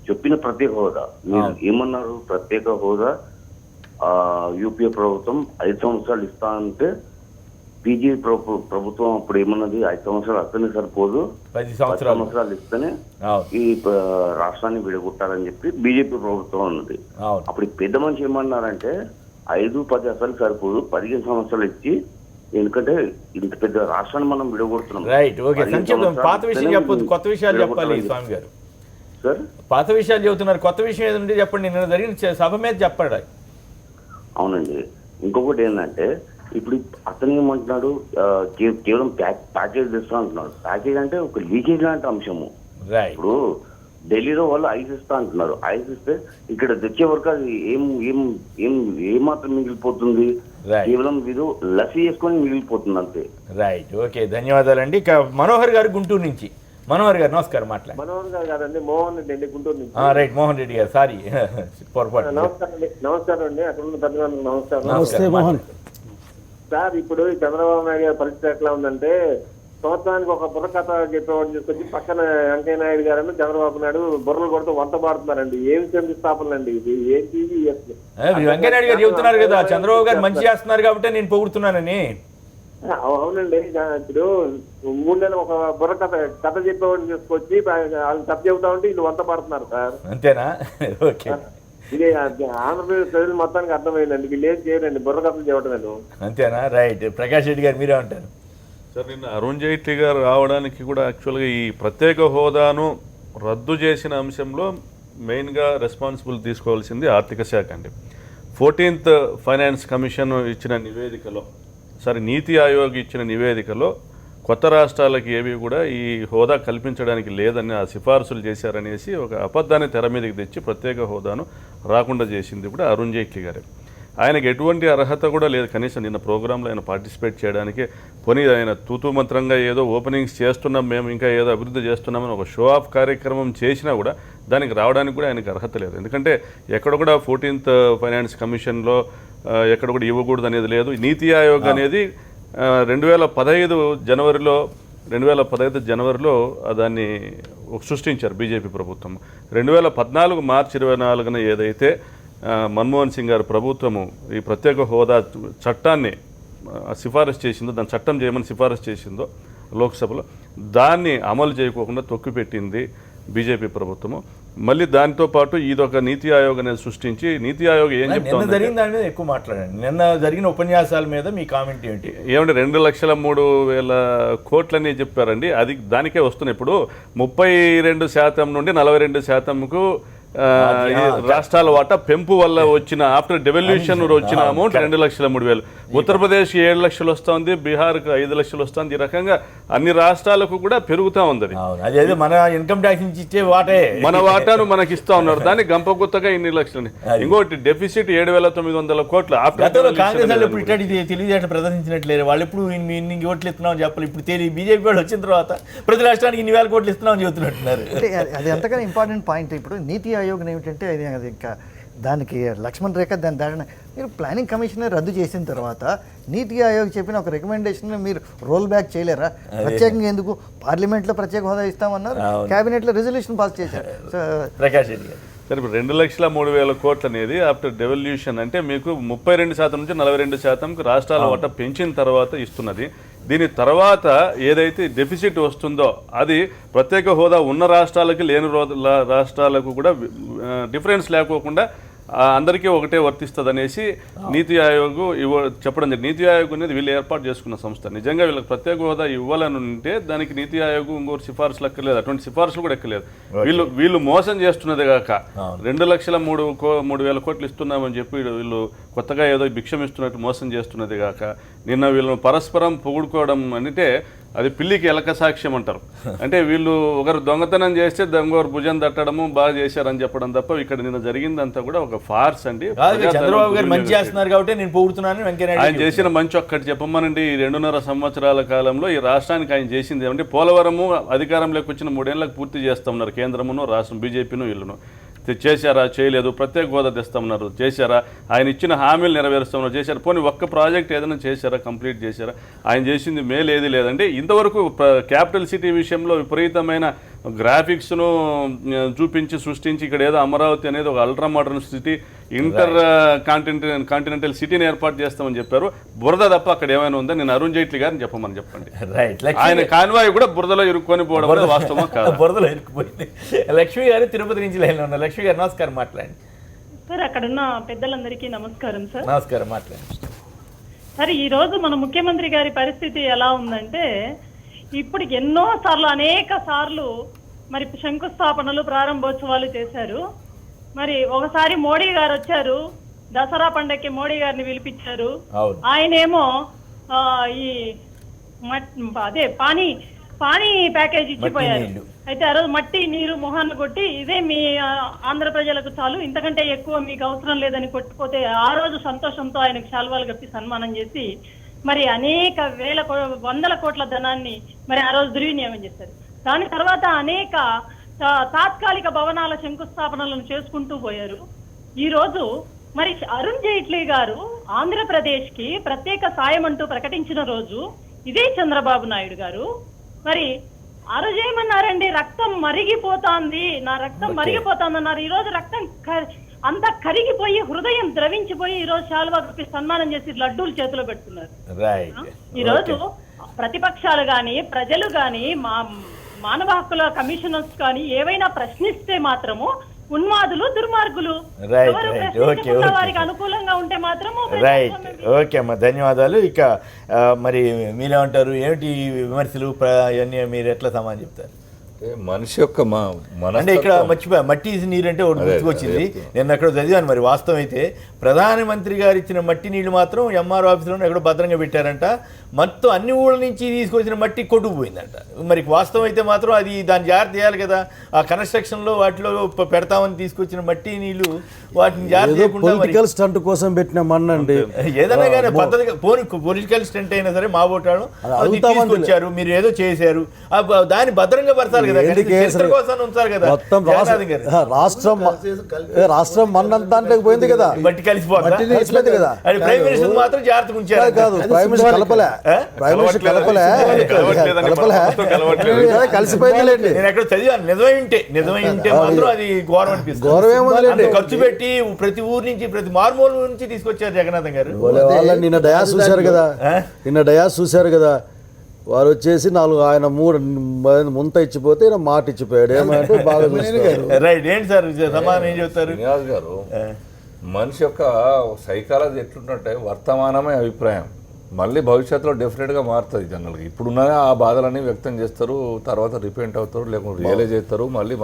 చెప్పిన ప్రత్యేక హోదా. మీరు ఏమన్నారు? ప్రత్యేక హోదా యూపీఏ ప్రభుత్వం 5 సంవత్సరాలు ఇస్తా అంటే బీజేపీ ప్రభుత్వం అప్పుడు ఏమన్నది 5 సంవత్సరాలు అతనే సరిపోదు, 10 సంవత్సరాలు ఇస్తేనే ఈ రాష్ట్రాన్ని విడగొట్టాలని చెప్పి బీజేపీ ప్రభుత్వం అన్నది. అప్పుడు పెద్ద మనిషి ఏమన్నారంటే 5-10 అసలు సరిపోదు, 15 సంవత్సరాలు ఇచ్చి, ఎందుకంటే ఇంత పెద్ద రాష్ట్రాన్ని మనం విడగొడుతున్నాం. Right, okay. సంక్షిప్తం పాత విషయం చెప్పొద్దు, కొత్త విషయాలు చెప్పాలి స్వామి గారు. సార్ పాత విషయాలు చెబుతున్నారు, కొత్త విషయం ఏదంటే చెప్పండి. నిన్న జరిగిన సభ మీద చెప్పండి. అవునండి. ఇంకొకటి ఏంటంటే ఇప్పుడు అతను ఏమంటున్నాడు, కేవలం ప్యాకేజ్ తెస్తా అంటున్నాడు. ప్యాకేజ్ అంటే ఒక లీకేజ్ లాంటి అంశము. ఇప్పుడు ఢిల్లీలో వాళ్ళు 5 ఇస్తా అంటున్నారు. 5 ఇస్తే ఇక్కడ తెచ్చే వరకు అది ఏమాత్రం మిగిలిపోతుంది? కేవలం వీరు లస్సీ చేసుకొని మిగిలిపోతుంది అంతే. రైట్, ఓకే, ధన్యవాదాలండి. ఇక మనోహర్ గారు గుంటూరు నుంచి. మనోహర్ గారు నమస్కారం, మాట్లాడండి. మనోహర్ గారు కాదండి, మోహన్ రెడ్డి అండి, గుంటూరు నుంచి. రైట్, మోహన్ రెడ్డి గారు, సారీ పొరపాటు. నమస్కారం అండి, అక్కడ ఉన్న పెద్దవాళ్ళకి నమస్కారం. నమస్తే మోహన్ సార్, ఇప్పుడు ఈ చంద్రబాబు నాయుడు గారి పరిస్థితి ఎట్లా ఉందంటే, సంవత్సరానికి ఒక బుర్రకథ చెప్పేవాడిని తీసుకొచ్చి పక్కన వెంకయ్య నాయుడు గారు చంద్రబాబు నాయుడు బుర్రలు కొడుతూ వంత పాడుతున్నారండి. ఏమి శంకుస్థాపనలండి ఇది? ఏంటి వెంకయ్య నాయుడు గారు చెబుతున్నారు కదా, చంద్రబాబు గారు మంచి చేస్తున్నారు కాబట్టి నేను పొగుడుతున్నానని. అవునండి. ఇప్పుడు 3 నెలలు ఒక బుర్రకథ చెప్పేవాడిని తీసుకొచ్చి వాళ్ళు కథ చెబుతా ఉంటే వీళ్ళు వంత పాడుతున్నారు సార్. అంతేనా? ఓకే, ఇది ఆంధ్రప్రదేశ్ ప్రజలు మొత్తానికి అర్థమైందండి. వీళ్ళు ఏం చేయరండి, బుర్రకథలు చెప్పడం. అంతేనా? రైట్, ప్రకాష్ రెడ్డి గారు మీరే ఉంటారు. సార్, నిన్న అరుణ్ జైట్లీ గారు రావడానికి కూడా యాక్చువల్గా ఈ ప్రత్యేక హోదాను రద్దు చేసిన అంశంలో మెయిన్గా రెస్పాన్సిబుల్ తీసుకోవాల్సింది ఆర్థిక శాఖ అండి. 14th ఫైనాన్స్ కమిషన్ ఇచ్చిన నివేదికలో, నీతి ఆయోగ్ ఇచ్చిన నివేదికలో కొత్త రాష్ట్రాలకి ఏవి కూడా ఈ హోదా కల్పించడానికి లేదని ఆ సిఫార్సులు చేశారనేసి ఒక అబద్ధాన్ని తెర మీదకి తెచ్చి ప్రత్యేక హోదాను రాకుండా చేసింది కూడా అరుణ్ జైట్లీ గారే. ఆయనకు ఎటువంటి అర్హత కూడా లేదు. కనీసం నిన్న ప్రోగ్రాంలో ఆయన పార్టిసిపేట్ చేయడానికి పోనీ ఆయన తూతూ మంత్రంగా ఏదో ఓపెనింగ్స్ చేస్తున్నాం, మేము ఇంకా ఏదో అభివృద్ధి చేస్తున్నామని ఒక షో ఆఫ్ కార్యక్రమం చేసినా కూడా దానికి రావడానికి కూడా ఆయనకు అర్హత లేదు. ఎందుకంటే ఎక్కడ కూడా 14th ఫైనాన్స్ కమిషన్లో ఎక్కడ కూడా ఇవ్వకూడదు అనేది లేదు. నీతి ఆయోగ్ అనేది 2015 జనవరిలో దాన్ని సృష్టించారు బీజేపీ ప్రభుత్వం. 2014 మార్చి 24న ఏదైతే మన్మోహన్ సింగ్ గారి ప్రభుత్వము ఈ ప్రత్యేక హోదా చట్టాన్ని సిఫారసు చేసిందో, దాన్ని చట్టం చేయమని సిఫారసు చేసిందో లోక్సభలో, దాన్ని అమలు చేయకోకుండా తొక్కిపెట్టింది బీజేపీ ప్రభుత్వము. మళ్ళీ దానితో పాటు ఇదొక నీతి ఆయోగ్ అనేది సృష్టించి, నీతి ఆయోగ్ ఏం చెప్తుంది, జరిగిన దాని మీద ఎక్కువ మాట్లాడండి. నిన్న జరిగిన ఉపన్యాసాల మీద మీ కామెంట్ ఏంటి? ఏమంటే 2,03,000 కోట్లని చెప్పారండి. అది దానికే వస్తున్నాయి. ఇప్పుడు 32% నుండి 42%కు రాష్ట్రాల వాటా పెంపు వల్ల వచ్చిన ఆఫ్టర్ డెవల్యూషన్ వచ్చిన అమౌంట్ 2,03,000. ఉత్తరప్రదేశ్ 7 లక్షలు వస్తుంది, బీహార్కు 5 లక్షలు వస్తుంది. ఈ రకంగా అన్ని రాష్ట్రాలకు కూడా పెరుగుతూ ఉంది. అదే మన ఇన్కమ్ ట్యాక్స్ నుంచి ఇచ్చే వాటే, మన వాటాను మనకి ఇస్తా ఉన్నారు. దాన్ని గంపగుత్తగా ఇన్ని లక్షలు. ఇంకోటి డెఫిసిట్ 7,900 కోట్లు. కాంగ్రెస్ వాళ్ళు ఇప్పుడు ఇట్లాంటి తెలియజేయడం ప్రదర్శించినట్లేదు. వాళ్ళు ఎప్పుడు ఇన్ని కోట్లు ఇస్తున్నామని చెప్పాలి. ఇప్పుడు బీజేపీ వాళ్ళు వచ్చిన తర్వాత ప్రతి రాష్ట్రానికి 1,000 కోట్లు ఇస్తున్నామని చెబుతున్నట్టున్నారు. అది ఎంతగానో ఇంపార్టెంట్ పాయింట్. ఇప్పుడు నీతి ఆయోగ్ ఏమిటంటే అది ఇంకా దానికి లక్ష్మణ్ రేఖ దాని దారిన మీరు ప్లానింగ్ కమిషన్ రద్దు చేసిన తర్వాత నీతి ఆయోగ్ చెప్పిన ఒక రికమెండేషన్ మీరు రోల్ బ్యాక్ చేయలేరా? ప్రత్యేకంగా ఎందుకు పార్లమెంట్లో ప్రత్యేక హోదా ఇస్తామన్నారు, క్యాబినెట్లో రెజల్యూషన్ పాస్ చేశారు. ప్రకాష్ రెడ్డి గారు, సరే, ఇప్పుడు 2,03,000 కోట్లు అనేది ఆఫ్టర్ డెవల్యూషన్ అంటే మీకు 32% నుంచి 42% రాష్ట్రాల వాటా పెంచిన తర్వాత ఇస్తున్నది. దీని తర్వాత ఏదైతే డెఫిసిట్ వస్తుందో అది ప్రత్యేక హోదా ఉన్న రాష్ట్రాలకి లేని రాష్ట్రాలకు కూడా డిఫరెన్స్ లేకోకుండా అందరికీ ఒకటే వర్తిస్తుంది అనేసి నీతి ఆయోగ్ చెప్పడం జరిగింది. నీతి ఆయోగ్ అనేది వీళ్ళు ఏర్పాటు చేసుకున్న సంస్థ. నిజంగా వీళ్ళకి ప్రత్యేక హోదా ఇవ్వాలని ఉంటే దానికి నీతి ఆయోగ్ ఇంకోటి సిఫార్సులు ఎక్కలేదు, అటువంటి సిఫార్సులు కూడా ఎక్కలేదు. వీళ్ళు మోసం చేస్తున్నది కాక 2,03,000 కోట్లు ఇస్తున్నామని చెప్పి వీళ్ళు కొత్తగా ఏదో భిక్షం ఇస్తున్నట్టు మోసం చేస్తున్నది కాక నిన్న వీళ్ళను పరస్పరం పొగుడుకోవడం అంటే అది పిల్లికి ఎలక సాక్ష్యం అంటారు. అంటే వీళ్ళు ఒకరు దొంగతనం చేస్తే దొంగవారు భుజం తట్టడము బాగా చేశారని చెప్పడం తప్ప ఇక్కడ నిన్న జరిగిందంతా కూడా ఒక ఫార్స్ అండి. చంద్రబాబు గారు మంచి చేస్తున్నారు కాబట్టి నేను పొగుడుతున్నాను. ఆయన చేసిన మంచి ఒక్కటి చెప్పమనండి. ఈ 2.5 సంవత్సరాల కాలంలో ఈ రాష్ట్రానికి ఆయన చేసింది ఏమంటే పోలవరము అధికారంలోకి వచ్చిన 3 ఏళ్లకు పూర్తి చేస్తున్నారు. కేంద్రమును రాష్ట్రం బీజేపీను వీళ్ళను చేశారా? చేయలేదు. ప్రత్యేక హోదా తెస్తామన్నారు, చేశారా? ఆయన ఇచ్చిన హామీలు నెరవేరుస్తామన్నారు, చేశారు. పోనీ ఒక్క ప్రాజెక్ట్ ఏదైనా చేశారా? కంప్లీట్ చేశారా? ఆయన చేసింది మేలు ఏది లేదంటే ఇంతవరకు క్యాపిటల్ సిటీ విషయంలో విపరీతమైన గ్రాఫిక్స్ను చూపించి సృష్టించి ఇక్కడ ఏదో అమరావతి అనేది ఒక ultra modern city inter continental సిటీని ఏర్పాటు చేస్తామని చెప్పారు. బురద తప్ప అక్కడ ఏమైనా ఉందా? నేను అరుణ్ జైట్లీ గారిని చెప్పమని చెప్పండి. రైట్. ఆయన కాన్వాయ్ కూడా బురదలో ఇరుక్కొని పోవడం వాస్తవం కాదు. బురదలో ఇరుక్కుపోయింది. లక్ష్మి గారు తిరుపతి నుంచి లైన్లో ఉన్నారు. లక్ష్మి గారు నమస్కారం, మాట్లాడండి. సార్, అక్కడున్న పెద్దలందరికీ నమస్కారం సార్. నమస్కారం, మాట్లాడండి. సార్, ఈ రోజు మన ముఖ్యమంత్రి గారి పరిస్థితి ఎలా ఉందంటే, ఇప్పుడు ఎన్నో సార్లు అనేక సార్లు మరి శంకుస్థాపనలు ప్రారంభోత్సవాలు చేశారు. మరి ఒకసారి మోడీ గారు వచ్చారు, దసరా పండగకి మోడీ గారిని పిలిపించారు. ఆయనేమో ఈ అదే పానీ ప్యాకేజ్ ఇచ్చిపోయారు. అయితే ఆ రోజు మట్టి నీరు మొహాన్ని కొట్టి ఇదే మీ ఆంధ్ర ప్రజలకు చాలు, ఇంతకంటే ఎక్కువ మీకు అవసరం లేదని కొట్టిపోతే ఆ రోజు సంతోషంతో ఆయనకు శాల్వాలు కప్పి సన్మానం చేసి మరి అనేక వందల కోట్ల ధనాన్ని మరి ఆ రోజు దుర్వినియోగం చేశారు. దాని తర్వాత అనేక తాత్కాలిక భవనాల శంకుస్థాపనలను చేసుకుంటూ పోయారు. ఈ రోజు మరి అరుణ్ జైట్లీ గారు ఆంధ్రప్రదేశ్ కి ప్రత్యేక సాయం అంటూ ప్రకటించిన రోజు ఇదే చంద్రబాబు నాయుడు గారు మరి ఆ రోజు ఏమన్నారండి, రక్తం మరిగిపోతాంది, నా రక్తం మరిగిపోతాంది అన్నారు. ఈ రోజు రక్తం అంతా కరిగిపోయి హృదయం ద్రవించిపోయి ఈ రోజు శాలువా కప్పి సన్మానం చేసి లడ్డూలు చేతిలో పెడుతున్నారు. ఈ రోజు ప్రతిపక్షాలు గాని ప్రజలు గాని మానవ హక్కుల కమిషనర్స్ కానీ ఏవైనా ప్రశ్నిస్తే మాత్రము ఉన్మాదులు దుర్మార్గులు, వారికి అనుకూలంగా ఉంటే మాత్రము. రైట్, ఓకే అమ్మా, ధన్యవాదాలు. ఇక మరి మీరేమంటారు, ఏమిటి విమర్శలు ఇవన్నీ మీరు ఎట్లా సమాధానం చెప్తారు? మనిషి యొక్క అంటే ఇక్కడ మర్చిపోయా, మట్టి నీరు అంటే ఒకటి గుర్తుకొచ్చింది. నేను అక్కడ చదివాను. మరి వాస్తవం అయితే ప్రధానమంత్రి గారు ఇచ్చిన మట్టి నీళ్లు మాత్రం ఎంఆర్ ఆఫీసులో ఎక్కడో భద్రంగా పెట్టారంట. మొత్తం అన్ని ఊళ్ళ నుంచి తీసుకొచ్చిన మట్టి కొట్టుకుపోయిందంట. మరి వాస్తవం అయితే మాత్రం అది దాన్ని జాగ్రత్త చేయాలి కదా. ఆ కన్స్ట్రక్షన్లో వాటిలో పెడతామని తీసుకొచ్చిన మట్టి నీళ్లు వాటిని జాగ్రత్త చేయకుండా పొలిటికల్ స్టంట్ కోసం పెట్టిన మన్నండి. ఏదైనా కానీ పద్ధతిగా పొలిటికల్ స్టంట్ అయినా సరే మా ఓటాడు తీసుకొచ్చారు, మీరు ఏదో చేశారు, దాన్ని భద్రంగా పరచాలి కదా, కోసం ఉంచాలి కదా. రాష్ట్రం మన్నంతా పోయింది కదా, బట్టి కలిసిపోతుంది కదా. అది ప్రైమ్ మినిస్టర్ మాత్రం జాగ్రత్తగా ఉంచారు కాదు, ప్రైమ్ మినిస్టర్ కలపలే, ప్రైమ్ మినిస్టర్ కలపలే, కలిసిపోయింది. నేను ఎక్కడ చదివాను, నిజమై ఉంటే మాత్రం అది గౌరవం అనిపిస్తుంది. గౌరవం ఖర్చు పెట్టి ప్రతి ఊరు నుంచి ప్రతి మారుమూల నుంచి తీసుకొచ్చారు జగన్నాథం గారు. నిన్న డయాస్ చూశారు కదా, వారు వచ్చేసి ఆయన ముంత ఇచ్చిపోతే ఈయన మాట ఇచ్చిపోయాడు. ఏమంటే బాగా రైట్. ఏంటి సార్ సమాధానం ఏం చెప్తారు? శ్రీనివాస్ గారు, మనిషి యొక్క సైకాలజీ ఎట్లుంటే వర్తమానమే అభిప్రాయం, మళ్ళీ భవిష్యత్తులో డెఫినెట్గా మారుతుంది. జనరల్గా ఇప్పుడున్న ఆ బాధలన్నీ వ్యక్తం చేస్తారు, తర్వాత రిపెంట్ అవుతారు, లేకుంటే రియలైజ్ అవుతారు, మళ్ళీ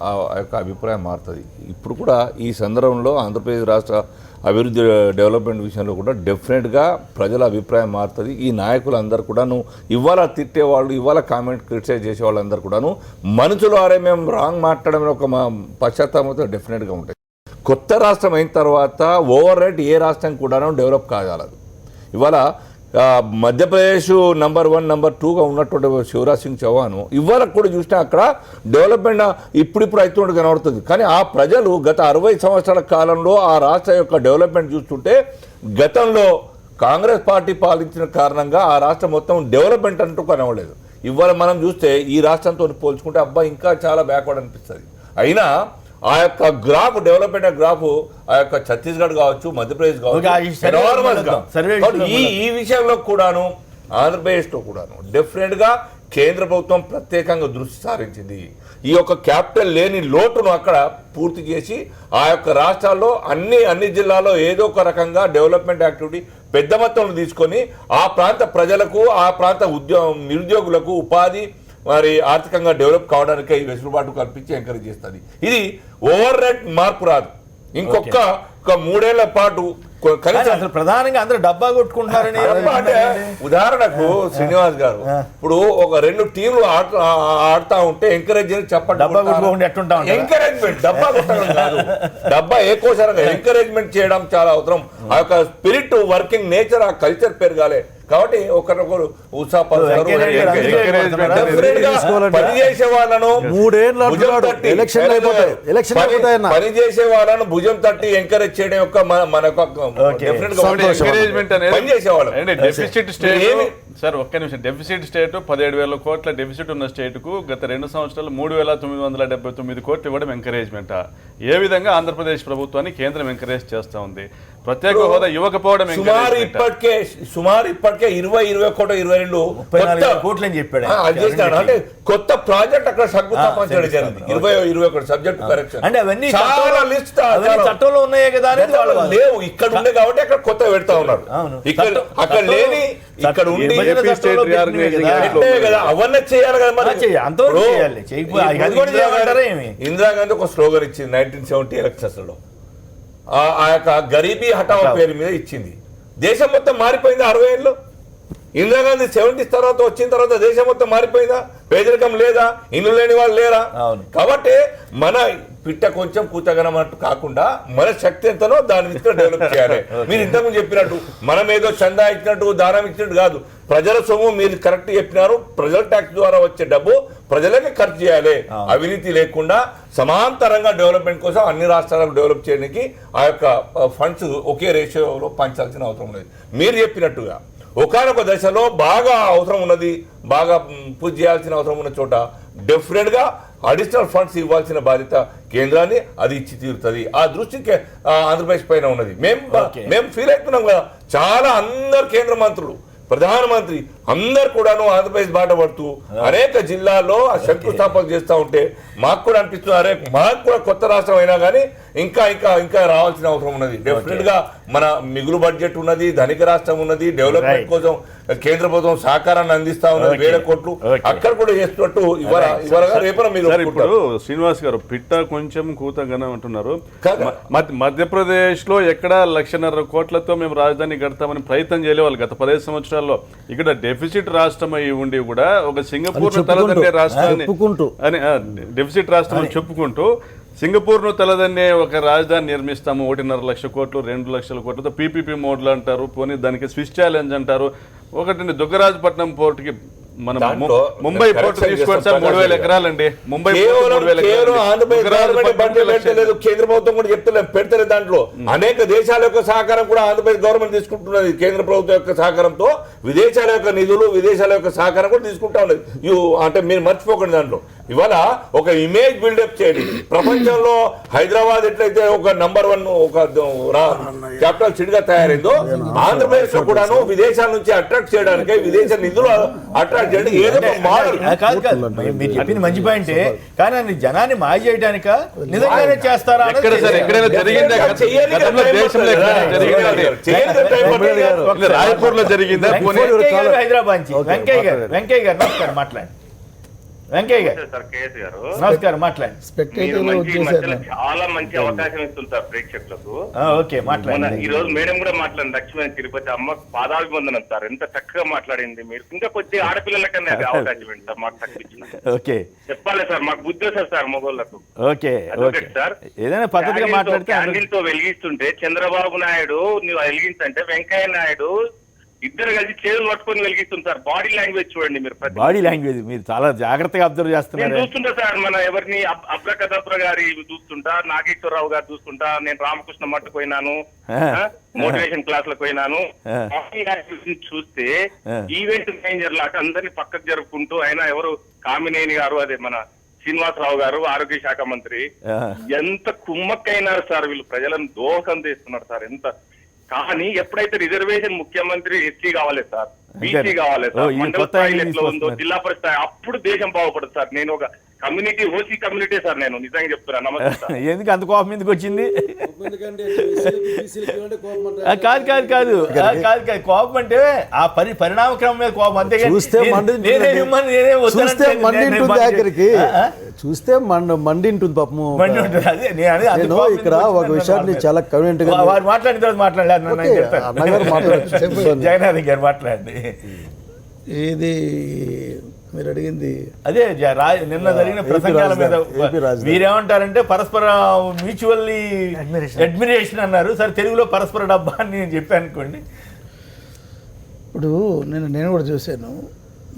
ఆ యొక్క అభిప్రాయం మారుతుంది. ఇప్పుడు కూడా ఈ సందర్భంలో ఆంధ్రప్రదేశ్ రాష్ట్ర అభివృద్ధి డెవలప్మెంట్ విషయంలో కూడా డెఫినెట్గా ప్రజల అభిప్రాయం మారుతుంది. ఈ నాయకులందరూ కూడాను ఇవాళ తిట్టేవాళ్ళు, ఇవాళ కామెంట్ క్రిటిసైజ్ చేసే వాళ్ళందరూ కూడాను మనుషులు ఆరే మేము రాంగ్ మాట్లాడడం ఒక పశ్చాత్తాపంతో డెఫినెట్గా ఉంటుంది. కొత్త రాష్ట్రం అయిన తర్వాత ఓవర్ రైట్ ఏ రాష్ట్రం కూడాను డెవలప్ కాగలదు. ఇవాళ మధ్యప్రదేశ్ నంబర్ 1, నంబర్ 2గా ఉన్నటువంటి శివరాజ్ సింగ్ చౌహాన్ ఇవాళ కూడా చూసినా అక్కడ డెవలప్మెంట్ ఇప్పుడు అవుతుంటే కనబడుతుంది. కానీ ఆ ప్రజలు గత 60 సంవత్సరాల కాలంలో ఆ రాష్ట్ర యొక్క డెవలప్మెంట్ చూస్తుంటే గతంలో కాంగ్రెస్ పార్టీ పాలించిన కారణంగా ఆ రాష్ట్రం మొత్తం డెవలప్మెంట్ అంటూ కనబడలేదు. ఇవాళ మనం చూస్తే ఈ రాష్ట్రంతో పోల్చుకుంటే అబ్బా ఇంకా చాలా బ్యాక్వర్డ్ అనిపిస్తుంది. అయినా ఆ యొక్క గ్రాఫ్, డెవలప్మెంట్ గ్రాఫ్ ఆ యొక్క ఛత్తీస్గఢ్ కావచ్చు, మధ్యప్రదేశ్ కావచ్చు, ఈ విషయంలో కూడాను ఆంధ్రప్రదేశ్లో కూడాను డెఫినెట్గా కేంద్ర ప్రభుత్వం ప్రత్యేకంగా దృష్టి సారించింది. ఈ యొక్క క్యాపిటల్ లేని లోటును అక్కడ పూర్తి చేసి ఆ యొక్క రాష్ట్రాల్లో అన్ని జిల్లాల్లో ఏదో ఒక రకంగా డెవలప్మెంట్ యాక్టివిటీ పెద్ద మొత్తంలో తీసుకొని ఆ ప్రాంత ప్రజలకు, ఆ ప్రాంత నిరుద్యోగులకు ఉపాధి మరి ఆర్థికంగా డెవలప్ కావడానికి ఈ వెసులుబాటు కల్పించి ఎంకరేజ్ చేస్తుంది. ఇది ఓవర్ రైట్ మార్పు రాదు. ఇంకొక 3 ఏళ్ల పాటు ప్రధానంగా అందరూ డబ్బా కొట్టుకుంటారని. ఉదాహరణకు శ్రీనివాస్ గారు, ఇప్పుడు ఒక 2 టీంలు ఆడుతా ఉంటే ఎంకరేజ్ చెప్పండి, ఎంకరేజ్మెంట్, డబ్బా కొట్టడం కాదు, డబ్బా ఏకోసారంగా ఎంకరేజ్మెంట్ చేయడం చాలా అవసరం. ఆ యొక్క స్పిరిట్, వర్కింగ్ నేచర్, ఆ కల్చర్ పెరగాలి. కాబట్టి ఒకరికొకరు పనిచేసే వాళ్ళను పనిచేసే వాళ్ళను భుజం తట్టి ఎంకరేజ్ చేయడం యొక్క మన సార్ ఒక్క నిమిషం, డెఫిసిట్ స్టేట్ 17,000 కోట్ల డెఫిసిట్ ఉన్న స్టేట్కు గత 2 సంవత్సరాలు 3,979 కోట్లు ఇవ్వడం ఎంకరేజ్మెంటా? ఏ విధంగా ఆంధ్రప్రదేశ్ ప్రభుత్వాన్ని కేంద్రం ఎంకరేజ్ చేస్తూ ఉంది? ప్రత్యేక హోదా ఇవ్వకపోవడం సుమారు ఇప్పటికే 20 కోట్ల 22 కోట్లు అని చెప్పాడు. అది చేస్తాడు. అంటే కొత్త ప్రాజెక్ట్ అక్కడ శంకుస్థాపన చేయడం జరిగింది. 21 సబ్జెక్ట్ కరెక్షన్ అంటే అవన్నీ చాలా లిస్ట్ చట్టంలో ఉన్నాయే కదా అనేది వాళ్ళు లేవు. ఇక్కడ ఉండే కాబట్టి అక్కడ కొత్త పెడతా ఉన్నారు. అక్కడ లేని ఇక్కడ ఉండి కదా అవన్నీ చేయాలి కదా. మరి ఇందిరాగాంధీ ఒక స్లోగన్ ఇచ్చింది 1970 ఎలక్షన్స్ లో, ఆ యొక్క గరీబీ హఠావో పేరు మీద ఇచ్చింది. దేశం మొత్తం మారిపోయిందా 60 ఏళ్ళు? ఇందిరాగాంధీ 70s తర్వాత వచ్చిన తర్వాత దేశం మొత్తం మారిపోయిందా? పేదరికం లేదా? ఇల్లు లేని వాళ్ళు లేరా? కాబట్టి మన పిట్ట కొంచెం కూతగనం అన్నట్టు కాకుండా మన శక్తి ఎంతనో దాని మీద డెవలప్ చేయాలి. మీరు ఇంతకుముందు చెప్పినట్టు మనం ఏదో చందా ఇచ్చినట్టు దానం ఇచ్చినట్టు కాదు. ప్రజల సొమ్ము మీరు కరెక్ట్ చెప్పినారు. ప్రజల ట్యాక్స్ ద్వారా వచ్చే డబ్బు ప్రజలకే ఖర్చు చేయాలి. అవినీతి లేకుండా సమాంతరంగా డెవలప్మెంట్ కోసం అన్ని రాష్ట్రాలకు డెవలప్ చేయడానికి ఆ యొక్క ఫండ్స్ ఒకే రేషియోలో పంచాల్సిన అవసరం ఉన్నది. మీరు చెప్పినట్టుగా ఒకనొక దశలో బాగా అవసరం ఉన్నది, బాగా పూజ చేయాల్సిన అవసరం ఉన్న చోట డెఫినెట్గా అడిషనల్ ఫండ్స్ ఇవ్వాల్సిన బాధ్యత కేంద్రాన్ని అది ఇచ్చి తీరుతుంది. ఆ దృష్టికి ఆంధ్రప్రదేశ్ పైన ఉన్నది. మేము ఫీల్ అవుతున్నాం కదా. చాలా అందరు కేంద్ర మంత్రులు, ప్రధానమంత్రి అందరు కూడాను ఆంధ్రప్రదేశ్ బాట పడుతూ అనేక జిల్లాల్లో శంకుస్థాపన చేస్తూ ఉంటే మాకు కూడా అనిపిస్తుంది, అరే మాకు కూడా కొత్త రాష్ట్రం అయినా కానీ ఇంకా ఇంకా ఇంకా రావాల్సిన అవసరం ఉన్నది. డెఫినెట్ గా మన మిగులు బడ్జెట్ ఉన్నది, ధనిక రాష్ట్రం ఉన్నది, డెవలప్మెంట్ కోసం కేంద్ర ప్రభుత్వం సహకారాన్ని అందిస్తా ఉన్నది, 1,000 కోట్లు అక్కడ కూడా చేస్తున్నట్టు ఇవాళ రేపన మీరు. ఇప్పుడు శ్రీనివాస్ గారు పిట్ట కొంచెం కూతగనం అంటున్నారు. మధ్యప్రదేశ్ లో ఎక్కడ 1,50,000 కోట్లతో మేము రాజధాని కడతామని ప్రయత్నం చేయలేవాళ్ళు గత 15 సంవత్సరాల్లో. ఇక్కడ డెఫిసిట్ రాష్ట్రం అయి ఉండి కూడా ఒక సింగపూర్ తలదన్నే రాష్ట్రాన్ని అని డెఫిసిట్ రాష్ట్రం అని చెప్పుకుంటూ సింగపూర్ను తలదన్నే ఒక రాజధాని నిర్మిస్తాము 1.5 లక్షల కోట్లు 2 లక్షల కోట్లతో పీపీపీ మోడ్లు అంటారు. పోనీ దానికి స్విస్ ఛాలెంజ్ అంటారు. ఒకటి దుగ్గరాజపట్నం పోర్టుకి మనం ముంబై పోర్టు తీసుకోవచ్చు 3,000 ఎకరాలండి. ముంబై కేంద్ర ప్రభుత్వం కూడా చెప్తలేదు, పెడతలేదు. దాంట్లో అనేక దేశాల యొక్క సహకారం కూడా ఆంధ్రప్రదేశ్ గవర్నమెంట్ తీసుకుంటున్నది. కేంద్ర ప్రభుత్వం యొక్క సహకారంతో విదేశాల యొక్క నిధులు, విదేశాల యొక్క సహకారం కూడా తీసుకుంటా ఉన్నది. అంటే మీరు మర్చిపోకండి. దాంట్లో ఇవాళ ఒక ఇమేజ్ బిల్డప్ చేయండి. ప్రపంచంలో హైదరాబాద్ ఎట్లయితే ఒక నంబర్ 1 ఒక క్యాపిటల్ సిటీగా తయారైందో ఆంధ్రప్రదేశ్ లో కూడాను విదేశాల నుంచి అట్రాక్ట్ చేయడానికి, విదేశ నిధులు అట్రాక్ట్ చేయడానికి ఏదో మోడల్. మీరు చెప్పింది మంచి పాయింటే, కానీ అది జనాన్ని మాయ చేయడానిక నిజంగానే చేస్తారా? రాయపూర్ లో జరిగిందా? హైదరాబాద్ నుంచి వెంకయ్య గారు నమస్కారం, మాట్లాడండి. వెంకయ్య గారు నమస్కారం, మాట్లాడండి. చాలా మంచి అవకాశం ఇస్తుంది సార్ ప్రేక్షకులకు. ఓకే, మాట్లాడండి. ఈ రోజు మేడం కూడా మాట్లాడింది. లక్ష్మీ తిరుపతి అమ్మ పాదాభివందనం సార్. ఎంత చక్కగా మాట్లాడింది. మీరు ఇంకా కొద్ది ఆడపిల్లలకన్నా అవకాశం ఏంటి సార్ మాకు తగ్గించిన. ఓకే, చెప్పాలి సార్, మాకు బుద్ధి వస్తుంది సార్ మొగోళ్ళకు. ఓకే సార్, ఏదైనా పద్ధతిగా మాట్లాడితే క్యాండిల్ తో వెలిగిస్తుంటే చంద్రబాబు నాయుడు నువ్వు వెలిగించంటే వెంకయ్య నాయుడు ఇద్దరు కలిసి చేతులు పట్టుకొని వెలిగిస్తుంటారు. బాడీ లాంగ్వేజ్ చూడండి మీరు. బాడీ లాంగ్వేజ్ మీరు చాలా జాగ్రత్తగా అబ్జర్వ్ చేస్తున్నారు. చూస్తుంటా సార్, మన ఎవరిని అబ్రకదబ్ర గారి చూస్తుంటా, నాగేశ్వరరావు గారు చూస్తుంటా, నేను రామకృష్ణ మట్టుకు పోయినాను, మోటివేషన్ క్లాస్ లకు పోయినాను. చూస్తే ఈవెంట్ మేనేజర్ లాగా అందరినీ పక్కకు జరుపుకుంటూ, ఆయన ఎవరు కామినేని గారు, అదే మన శ్రీనివాసరావు గారు ఆరోగ్య శాఖ మంత్రి, ఎంత కుమ్మక్కైనారు సార్. వీళ్ళు ప్రజలను దోహం చేస్తున్నారు సార్. ఎంత కానీ ఎప్పుడైతే రిజర్వేషన్ ముఖ్యమంత్రి ఎస్సీ కావాలి సార్, బీసీ కావాలి సార్, మండల స్థాయి ఎట్లా ఉందో జిల్లా పరిస్థితి, అప్పుడు దేశం బాగుపడదు సార్. నేను ఒక కమ్యూనిటీ, ఓసీ కమ్యూనిటీ సార్, నేను నిజంగా చెప్తున్నా. నమస్తే. ఎందుకు అంత కోపం ఎందుకు వచ్చింది? కాదు కోపం అంటే ఆ పరిణామక్రమం మీద కోపం, అంతేగాని చూస్తే మండింటుంది పాపము. ఇక్కడ ఒక విషయాన్ని చాలా కన్వీనియంట్ గా మాట్లాడిన తర్వాత మాట్లాడలేదు. జగన్నాథ్ గారు మాట్లాడండి. ఇది మీరు అడిగింది అదే నిన్న జరిగిన ప్రసంగాల మీద మీరేమంటారంటే పరస్పర మ్యూచువల్లీ అడ్మిరేషన్ అన్నారు. సరే, తెలుగులో పరస్పర డబ్బా అని నేను చెప్పాను అనుకోండి. ఇప్పుడు నేను కూడా చూశాను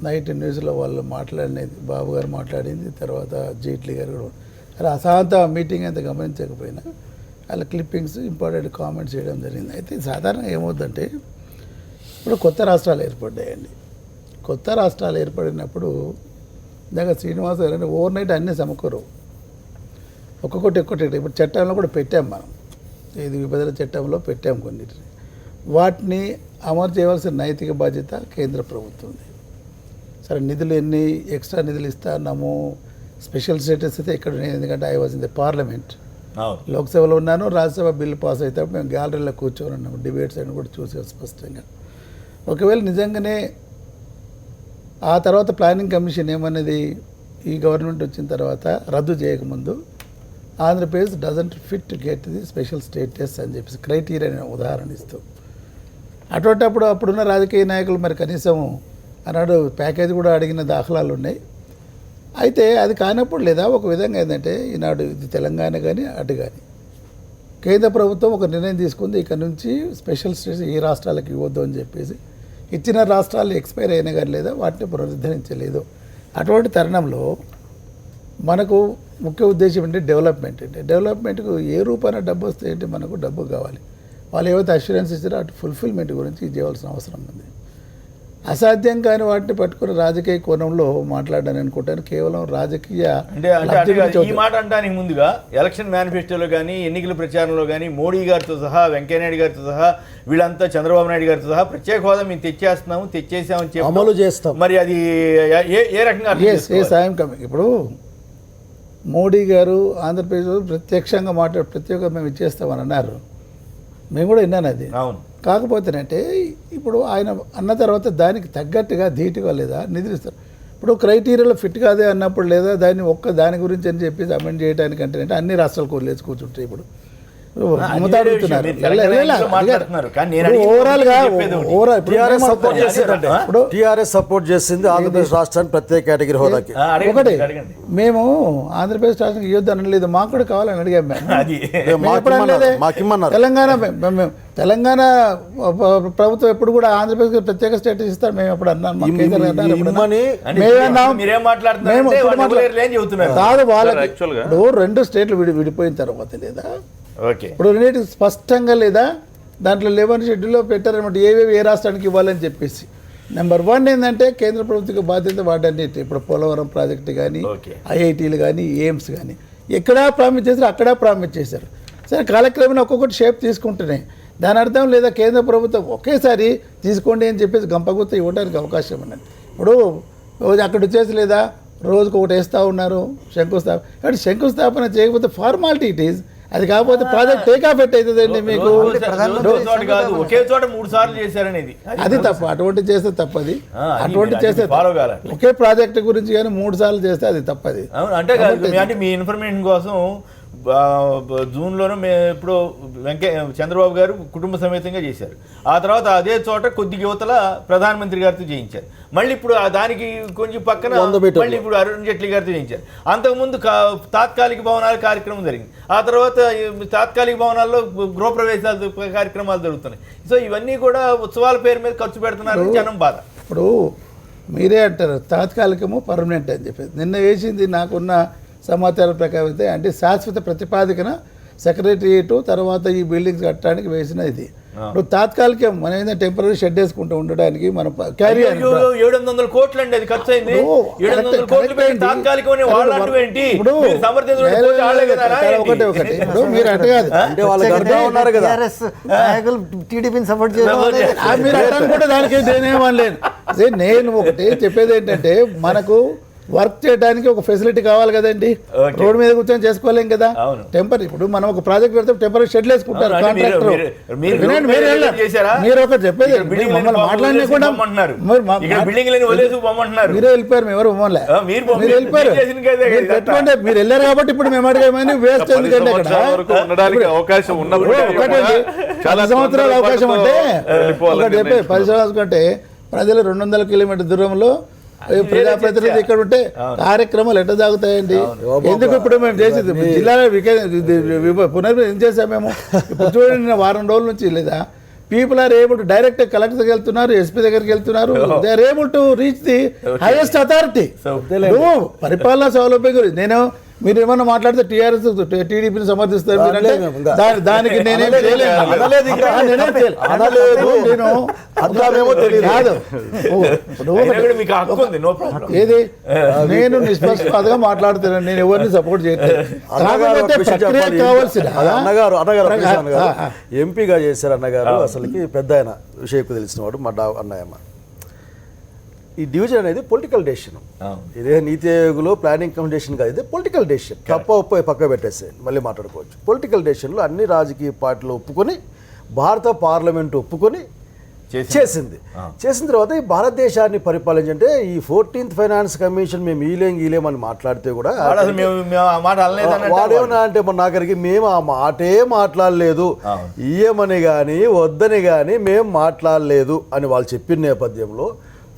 నైట్ న్యూస్లో వాళ్ళు మాట్లాడినది, బాబు గారు మాట్లాడింది, తర్వాత జైట్లీ గారు కూడా. అలా అశాంత మీటింగ్ అంత గమనించకపోయినా అలా క్లిప్పింగ్స్ ఇంపార్టెంట్ కామెంట్స్ చేయడం జరిగింది. అయితే సాధారణంగా ఏమవుతుందంటే ఇప్పుడు కొత్త రాష్ట్రాలు ఏర్పడ్డాయండి. కొత్త రాష్ట్రాలు ఏర్పడినప్పుడు ఇందాక శ్రీనివాస్ గారు ఓవర్ నైట్ అన్నీ సమకూరు, ఒక్కొక్కటి ఇప్పుడు చట్టంలో కూడా పెట్టాం మనం, ఇది విభజన చట్టంలో పెట్టాం కొన్నిటిని. వాటిని అమలు చేయవలసిన నైతిక బాధ్యత కేంద్ర ప్రభుత్వంది. సరే నిధులు ఎన్ని ఎక్స్ట్రా నిధులు ఇస్తా అన్నాము, స్పెషల్ స్టేటస్ అయితే ఇక్కడ నేను, ఎందుకంటే I was in the parliament, లోక్సభలో ఉన్నాను, రాజ్యసభ బిల్లు పాస్ అయితే మేము గ్యాలరీలో కూర్చొని ఉన్నాము, డిబేట్స్ అని కూడా చూసారు స్పష్టంగా. ఒకవేళ నిజంగానే ఆ తర్వాత ప్లానింగ్ కమిషన్ ఏమన్నది, ఈ గవర్నమెంట్ వచ్చిన తర్వాత రద్దు చేయకముందు Andhra Pradesh doesn't fit to get the special status అని చెప్పేసి క్రైటీరియా ఉదాహరణ ఇస్తూ, అటువంటిప్పుడు అప్పుడున్న రాజకీయ నాయకులు మరి కనీసం అన్నాడు ప్యాకేజ్ కూడా అడిగిన దాఖలాలు ఉన్నాయి. అయితే అది కానప్పుడు లేదా ఒక విధంగా ఏంటంటే ఈనాడు ఇది తెలంగాణ కానీ అటు కానీ కేంద్ర ప్రభుత్వం ఒక నిర్ణయం తీసుకుంది, ఇక్కడ నుంచి స్పెషల్ స్టేటస్ ఈ రాష్ట్రాలకు ఇవ్వద్దు అని చెప్పేసి, ఇచ్చిన రాష్ట్రాలు ఎక్స్పైర్ అయినా కానీ లేదా వాటిని పునరుద్ధరించలేదు. అటువంటి తరుణంలో మనకు ముఖ్య ఉద్దేశం ఏంటి, డెవలప్మెంట్. అంటే డెవలప్మెంట్కు ఏ రూపాన డబ్బు వస్తే ఏంటి, మనకు డబ్బు కావాలి. వాళ్ళు ఏవైతే అష్యూరెన్స్ ఇచ్చారో అటు ఫుల్ఫిల్మెంట్ గురించి చేయవలసిన అవసరం ఉంది. అసాధ్యం కాని వాటిని పట్టుకుని రాజకీయ కోణంలో మాట్లాడాలని అనుకుంటాను. కేవలం రాజకీయ ఈ మాట అంటానికి ముందుగా ఎలక్షన్ మేనిఫెస్టోలో కానీ ఎన్నికల ప్రచారంలో కానీ మోడీ గారితో సహా వెంకయ్యనాయుడు గారితో సహా వీళ్ళంతా చంద్రబాబు నాయుడు గారితో సహా ప్రత్యేక హోదా మేము తెచ్చేసామని చెప్పి అమలు చేస్తాం. మరి అది ఏ రకంగా ఏ సాయం కమింగ్. ఇప్పుడు మోడీ గారు ఆంధ్రప్రదేశ్ ప్రత్యక్షంగా ప్రత్యేకంగా మేము ఇచ్చేస్తామని అన్నారు, మేము కూడా విన్నాను అది. అవును, కాకపోతేనంటే ఇప్పుడు ఆయన అన్న తర్వాత దానికి తగ్గట్టుగా ధీటుగా లేదా నిధులు ఇస్తారు. ఇప్పుడు క్రైటీరియాలో ఫిట్ కాదే అన్నప్పుడు లేదా దాని గురించి అని చెప్పేసి అమెండ్ చేయడానికంటే అంటే అన్ని రాష్ట్రాలు కోర్లేసి కూర్చుంటాయి. ఇప్పుడు టీఆర్ఎస్ సపోర్ట్ చేసింది ఆంధ్రప్రదేశ్ రాష్ట్రాన్ని ప్రత్యేక కేటగిరీ హోదాకి. ఒకటి మేము ఆంధ్రప్రదేశ్ రాష్ట్రానికి ఇవ్వద్దు అనలేదు, మాకు కూడా కావాలని అడిగాం. తెలంగాణ ప్రభుత్వం ఎప్పుడు కూడా ఆంధ్రప్రదేశ్ ప్రత్యేక స్టేటస్ ఇస్తారు, మేము ఎప్పుడు అన్నాం కాదు. వాళ్ళకి ఇప్పుడు 2 స్టేట్లు విడిపోయిన తర్వాత లేదా ఇప్పుడు రెండింటికి స్పష్టంగా లేదా దాంట్లో 11 షెడ్యూల్లో పెట్టారనమాట ఏవేవి ఏ రాష్ట్రానికి ఇవ్వాలని చెప్పేసి. నెంబర్ 1 ఏంటంటే కేంద్ర ప్రభుత్వ బాధ్యత వాటన్నిటి, ఇప్పుడు పోలవరం ప్రాజెక్టు కానీ ఐఐటీలు కానీ ఎయిమ్స్ కానీ ఎక్కడా ప్రామిస్ చేశారు, అక్కడా ప్రామిస్ చేశారు. సరే కాలక్రమేణా ఒక్కొక్కటి షేప్ తీసుకుంటున్నాయి. దాని అర్థం లేదా కేంద్ర ప్రభుత్వం ఒకేసారి తీసుకోండి అని చెప్పేసి గంపగుత్త ఇవ్వడానికి అవకాశం ఉన్నది. ఇప్పుడు అక్కడ వచ్చేసి లేదా రోజుకు ఒకటి వేస్తూ ఉన్నారు శంకుస్థాపన చేయకపోతే ఫార్మాలిటీ ఇట్ ఈజ్. అది కాకపోతే ప్రాజెక్ట్ టేకాఫ్ అవుతుందండి మీకు. ఒకే చోట 3 సార్లు చేశారనేది అది తప్పు. అటువంటి చేస్తే తప్పది. అటువంటి చేస్తే ఒకే ప్రాజెక్ట్ గురించి కానీ 3 సార్లు చేస్తే అది తప్పది. అంటే మీ ఇన్ఫర్మేషన్ కోసం జూన్లోనూ ఇప్పుడు చంద్రబాబు గారు కుటుంబ సమేతంగా చేశారు. ఆ తర్వాత అదే చోట కొద్ది యువతల ప్రధానమంత్రి గారితో చేయించారు. మళ్ళీ ఇప్పుడు దానికి కొంచెం పక్కన మళ్ళీ ఇప్పుడు అరుణ్ జైట్లీ గారితో చేయించారు. అంతకుముందు తాత్కాలిక భవనాల కార్యక్రమం జరిగింది. ఆ తర్వాత తాత్కాలిక భవనాల్లో గృహప్రవేశాలు కార్యక్రమాలు జరుగుతున్నాయి. సో ఇవన్నీ కూడా ఉత్సవాల పేరు మీద ఖర్చు పెడుతున్నారు జనం బాధ. ఇప్పుడు మీరే అంటారు తాత్కాలికము పర్మనెంట్ అని చెప్పేసి. నిన్న వేసింది నాకున్న సమాచారం ప్రకారం అయితే అంటే శాశ్వత ప్రతిపాదికన సెక్రటరియట్ తర్వాత ఈ బిల్డింగ్స్ కట్టడానికి వేసిన ఇది. ఇప్పుడు తాత్కాలికం మనం ఏంటంటే టెంపరీ షెడ్ వేసుకుంటూ ఉండడానికి మన క్యారీ 700 కోట్లు అండి అది ఖర్చు అయింది. ఒకటి ఇప్పుడు మీరు అంటే కాదు టీడీపీని సపోర్ట్ చేయాలి మీరు అంటే దానికి నేనేమనలేను. నేను ఒకటి చెప్పేది ఏంటంటే మనకు వర్క్ చేయడానికి ఒక ఫెసిలిటీ కావాలి కదండి. రోడ్ మీద కూర్చొని చేసుకోలేం కదా. టెంపరీ ఇప్పుడు మనం ఒక ప్రాజెక్ట్ పెడితే టెంపరీ షెడ్ వేసుకుంటారు కాంట్రాక్టర్. మీరు ఒకటి చెప్పేది మమ్మల్ని మాట్లాడలేకుండా మీరే వెళ్ళిపోయారు, ఎవరు మమ్మల్ని మీరు వెళ్ళిపోయారు పెట్టుకోండి. మీరు వెళ్ళారు కాబట్టి ఇప్పుడు మేము అడిగామని వేస్ట్ ఎందుకంటే 10 సంవత్సరాల అవకాశం అంటే ఒకటి చెప్పే 10 సంవత్సరాల కంటే ప్రజలు 200 కిలోమీటర్ దూరంలో ప్రజాప్రతినిధి ఇక్కడ ఉంటే కార్యక్రమాలు ఎట్లా సాగుతాయండి? ఎందుకు ఇప్పుడు మేము చేసేది జిల్లాలో పునర్విభజన చేసాం మేము. ఇప్పుడు చూడండి వారం రోజుల నుంచి లేదా people are able to direct కలెక్టర్కి వెళ్తున్నారు, ఎస్పీ దగ్గరికి వెళ్తున్నారు. They are able to reach the highest authority. పరిపాలనా సౌలభ్యం గురించి నేను మీరు ఏమన్నా మాట్లాడితే టీఆర్ఎస్ టీడీపీని సమర్థిస్తారు మీరంటే దానికి నేనేం చేయలేదు. నేను అందామేమో తెలియదు. కాదు ఏది నేను నిష్పక్షపాతంగా మాట్లాడుతున్నాను, నేను ఎవరిని సపోర్ట్ చేయట్లేదు. కావాల్సిన అన్నగారు ఎంపీగా చేశారు అన్నగారు, అసలుకి పెద్ద ఆయన విషయం తెలిసిన వాడు మా అన్నయ్యమ్మ. ఈ డివిజన్ అనేది పొలిటికల్ డెసిషన్. ఇదే నీతి ఆయోగ్లో ప్లానింగ్ కమిషన్ కాదు, ఇదే పొలిటికల్ డెసిషన్. తప్ప ఒప్ప పక్క పెట్టేస్తే మళ్ళీ మాట్లాడుకోవచ్చు. పొలిటికల్ డెసిషన్లో అన్ని రాజకీయ పార్టీలు ఒప్పుకొని భారత పార్లమెంటు ఒప్పుకొని చేసిన తర్వాత ఈ భారతదేశాన్ని పరిపాలించంటే ఈ 14th ఫైనాన్స్ కమిషన్ మేము ఈలేమని మాట్లాడితే కూడా వాడేమన్నా అంటే మన నాగరికి మేము ఆ మాటే మాట్లాడలేదు, ఇయ్యమని కానీ వద్దని కానీ మేము మాట్లాడలేదు అని వాళ్ళు చెప్పిన నేపథ్యంలో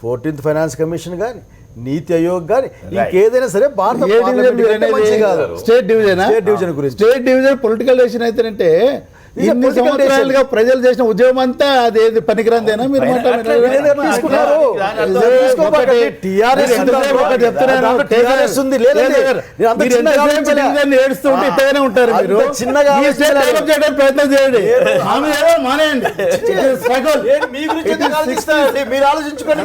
14th ఫైనాన్స్ కమిషన్ కానీ నీతి ఆయోగ్ కానీ ఇంకేదైనా సరే భారత స్టేట్ డివిజన్ గురించి స్టేట్ డివిజన్ పొలిటికల్ డెసిషన్ అయితేనంటే ఇన్ని సంవత్సరాలుగా ప్రజలు చేసిన ఉద్యమం అంతా అదేది పనికిరందేనా మీరు ఏడుస్తుంటే ఇట్టగానే ఉంటారు. మీరు చిన్నగా ప్రయత్నం చేయండి, మానేయండి. మీరు ఆలోచించుకోండి,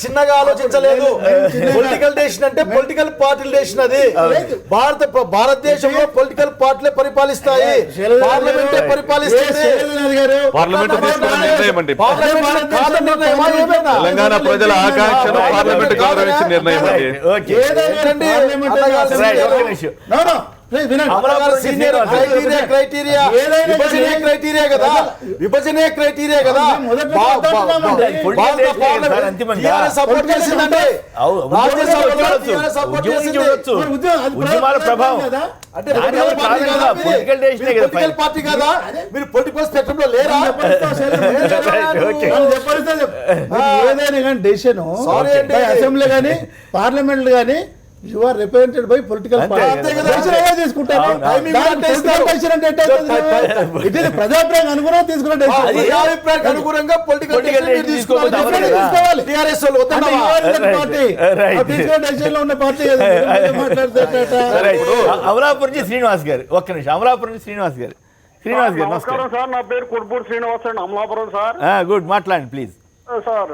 చిన్నగా ఆలోచించలేదు. పొలిటికల్ డెసిషన్ అంటే పొలిటికల్ పార్టీల డెసిషన్. అది భారతదేశంలో పొలిటికల్ పార్టీలే పరిపాలిస్తాయి, పార్లమెంటే పరిపాలిస్తుంది. తెలంగాణ ప్రజల ఆకాంక్షను పార్లమెంట్ గౌరవించి నిర్ణయం విభజనే క్రైటీరియా కదా సపోర్ట్ చేసిందంటే పొలిటికల్ పార్టీ కదా మీరు పొలిటికల్ స్పెక్ట్రమ్ లో లేరా? ఏదైనా కానీ డెసిషన్ అసెంబ్లీ కానీ పార్లమెంట్ కానీ you are represented by political party తీసుకుంటారు. ప్రజాభిప్రాయం అనుగుణంగా తీసుకున్న అనుగుణంగా పొలిటికల్ ఉన్న పార్టీ అమలాపురం నుంచి శ్రీనివాస్ గారు, ఒక్క నిమిషం. అమలాపురం నుంచి శ్రీనివాస్ గారు నమస్కారం సార్. నా పేరు కుర్పూర్ శ్రీనివాస్ అండి, అమలాపురం సార్. గుడ్, మాట్లాడండి ప్లీజ్. సార్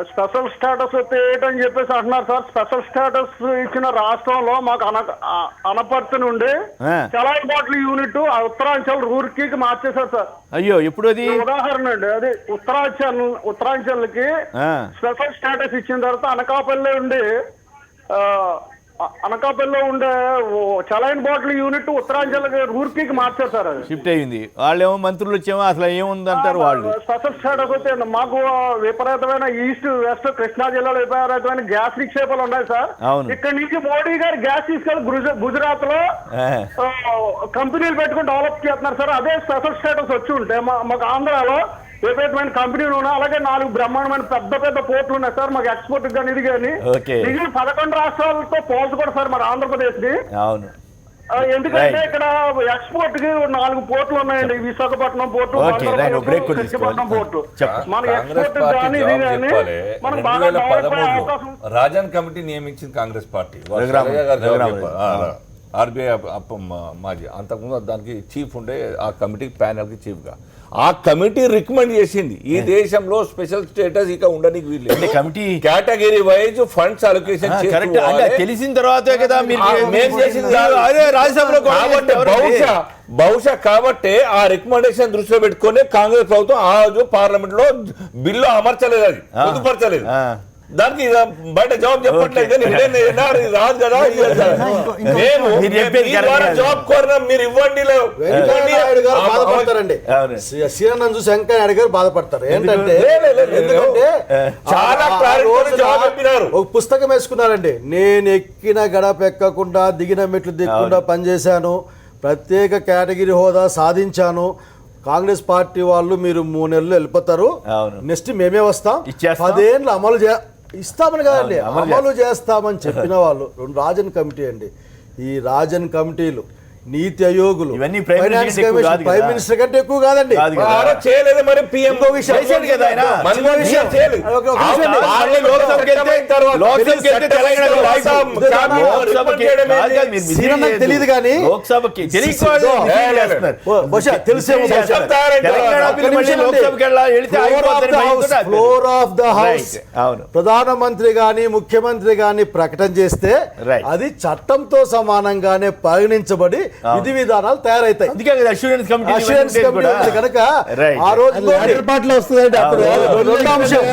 స్పెషల్ స్టేటస్ ఏంటని చెప్పేసి అంటున్నారు సార్. స్పెషల్ స్టేటస్ ఇచ్చిన రాష్ట్రంలో మాకు అనపర్తి నుండి చలాయి బాటిల్ యూనిట్ ఉత్తరాంచల్ రూర్కీ మార్చేశారు సార్. అయ్యో, ఎప్పుడు అది ఉదాహరణ అండి. అది ఉత్తరాంచల్ కి స్పెషల్ స్టేటస్ ఇచ్చిన తర్వాత అనకాపల్లిలో ఉండే చలైన్ బాటిల్ యూనిట్ ఉత్తరాంచల్ రూర్కీకి మార్చారు సార్. అది షిఫ్ట్ అయ్యింది. వాళ్ళేమో మంత్రులు వచ్చేమో అసలు ఏముందంటారు వాళ్ళు. స్పెషల్ స్టేటస్ వస్తే మాకు విపరీతమైన ఈస్ట్ వెస్ట్ కృష్ణా జిల్లాలో విపరీతమైన గ్యాస్ నిక్షేపాలు ఉన్నాయి సార్. ఇక్కడ నుంచి మోడీ గారు గ్యాస్ తీసుకెళ్లి గుజరాత్ లో కంపెనీలు పెట్టుకుని డెవలప్ చేస్తున్నారు సార్. అదే స్పెషల్ స్టేటస్ వచ్చి ఉంటే మాకు ఆంధ్రాలో విపరీతమైన కంపెనీలు ఉన్నాయి, అలాగే 4 బ్రహ్మాండమైన పెద్ద పోర్టులు ఉన్నాయి సార్. మాకు ఎక్స్పోర్ట్ కానీ ఇది కానీ మిగిలిన 11 రాష్ట్రాలతో పోల్చకూడదు సార్ మన ఆంధ్రప్రదేశ్ ని. ఎందుకంటే ఇక్కడ ఎక్స్పోర్ట్ కి 4 పోర్టులు ఉన్నాయండి. Visakhapatnam port, Visakhapatnam port. మన ఎక్స్పోర్ట్ కానీ ఇది కానీ మనకు బాగా రాజన్ కమిటీ నియమించింది కాంగ్రెస్ పార్టీ. ఆర్బీఐ మాజీ అంతకుముందు దానికి చీఫ్ ఉండే ఆ కమిటీకి ప్యానెల్ కి చీఫ్ గా ఆ కమిటీ రికమెండ్ చేసింది ఈ దేశంలో స్పెషల్ స్టేటస్ ఇక ఉండడానికి వీళ్ళు committee category wise funds allocation తెలిసిన తర్వాతే కదా బహుశా కాబట్టి ఆ రికమెండేషన్ దృష్టిలో పెట్టుకుని కాంగ్రెస్ ప్రభుత్వం ఆ రోజు పార్లమెంట్ లో బిల్లు అమర్చలేదు, అది పొందుపరచలేదు. దానికి బయట జవాబు చెప్పట్లేదు రాదు కదా. జవాబు కోరినాం, మీరు ఇవ్వండి. బాధపడతారండి శ్రీరన్న చూసి వెంకయ్య నాయుడు గారు బాధపడతారు. ఏంటంటే చాలా జవాబు చెప్పినారు. ఒక పుస్తకం వేసుకున్నారండి. నేను ఎక్కిన గడప ఎక్కకుండా దిగిన మెట్లు దిగకుండా పనిచేశాను, ప్రత్యేక కేటగిరీ హోదా సాధించాను. కాంగ్రెస్ పార్టీ వాళ్ళు మీరు 3 నెలలు వెళ్ళిపోతారు, నెక్స్ట్ మేమే వస్తాం, 10 ఏళ్ళు అమలు ఇస్తామని కదండి, అమలు చేస్తామని చెప్పిన వాళ్ళు 2 రాజన్ కమిటీ అండి. ఈ రాజన్ కమిటీలు నీతి ఆయోగులు ఇవన్నీ ప్రైమ్ ఫైనాన్స్ మినిస్టర్ ఎక్కువ కమిషన్ కాదు ప్రైమ్ కదా. మినిస్టర్ కంటే ఎక్కువ కాదండి. కాదు కదా. ఆరో చేయలేదు మరి పిఎం ఇంకో విషయం చేశాడు కదా ఆయన. మన్మోహన్ సింగ్ చేయలేదు. ఒక విషయం అండి. మళ్ళీ లోక్సభకి వెళ్తే తెలంగాణలో సీనన్నకు తెలియదు కానీ లోక్సభకి బహుశా తెలిసేమో ఫ్లోర్ ఆఫ్ ద హౌస్ ప్రధానమంత్రి గాని ముఖ్యమంత్రి గాని ప్రకటన చేస్తే అది చట్టంతో సమానంగానే పరిగణించబడి విధి విధానాలు తయారైతాయి. అష్యూరెన్స్ కమిటీ కనుక ఆ రోజు రెండో అంశం,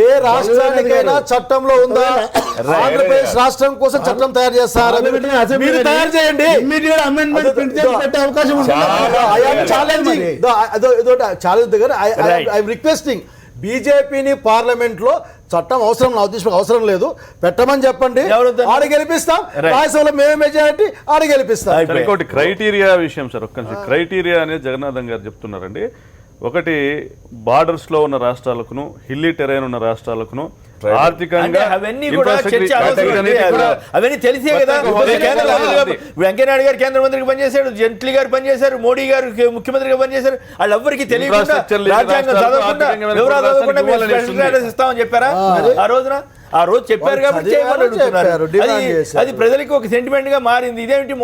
ఏ రాష్ట్రానికైనా చట్టంలో ఉందా? ఆంధ్రప్రదేశ్ రాష్ట్రం కోసం చట్టం తయారు చేస్తారు, మీరు తయారు చేయండి. రిక్వెస్టింగ్ బీజేపీని పార్లమెంట్ లో చట్టం అవసరం, నా ఉద్దేశం అవసరం లేదు, పెట్టమని చెప్పండి, ఆడ గెలిపిస్తాం. రాజ్యసభలో మేమే మెజారిటీ, ఆడ గెలిపిస్తాం. ఇంకోటి క్రైటీరియా విషయం సార్, ఒక్క నిమిషం. క్రైటీరియా అనేది జగన్నాథం గారు చెప్తున్నారండి. ఒకటి బార్డర్స్ లో ఉన్న రాష్ట్రాలకును, హిల్లీ టెరైన్ ఉన్న రాష్ట్రాలకును ఆర్థికంగా అవన్నీ కూడా చర్చ అవన్నీ తెలిసే కదా. వెంకయ్యనాయుడు గారు కేంద్ర మంత్రికి పనిచేశాడు, జైట్లీ గారు పనిచేశారు, మోడీ గారు ముఖ్యమంత్రిగా పనిచేశారు. వాళ్ళెవ్వరికి తెలియకుండా రాజ్యాంగం చదవకుండా వివరాలు చదవకుండా ఇస్తామని చెప్పారా ఆ రోజున? ఆ రోజు చెప్పారు కాబట్టి అది ప్రజలకు ఒక సెంటిమెంట్ గా మారింది. ఇదేమిటి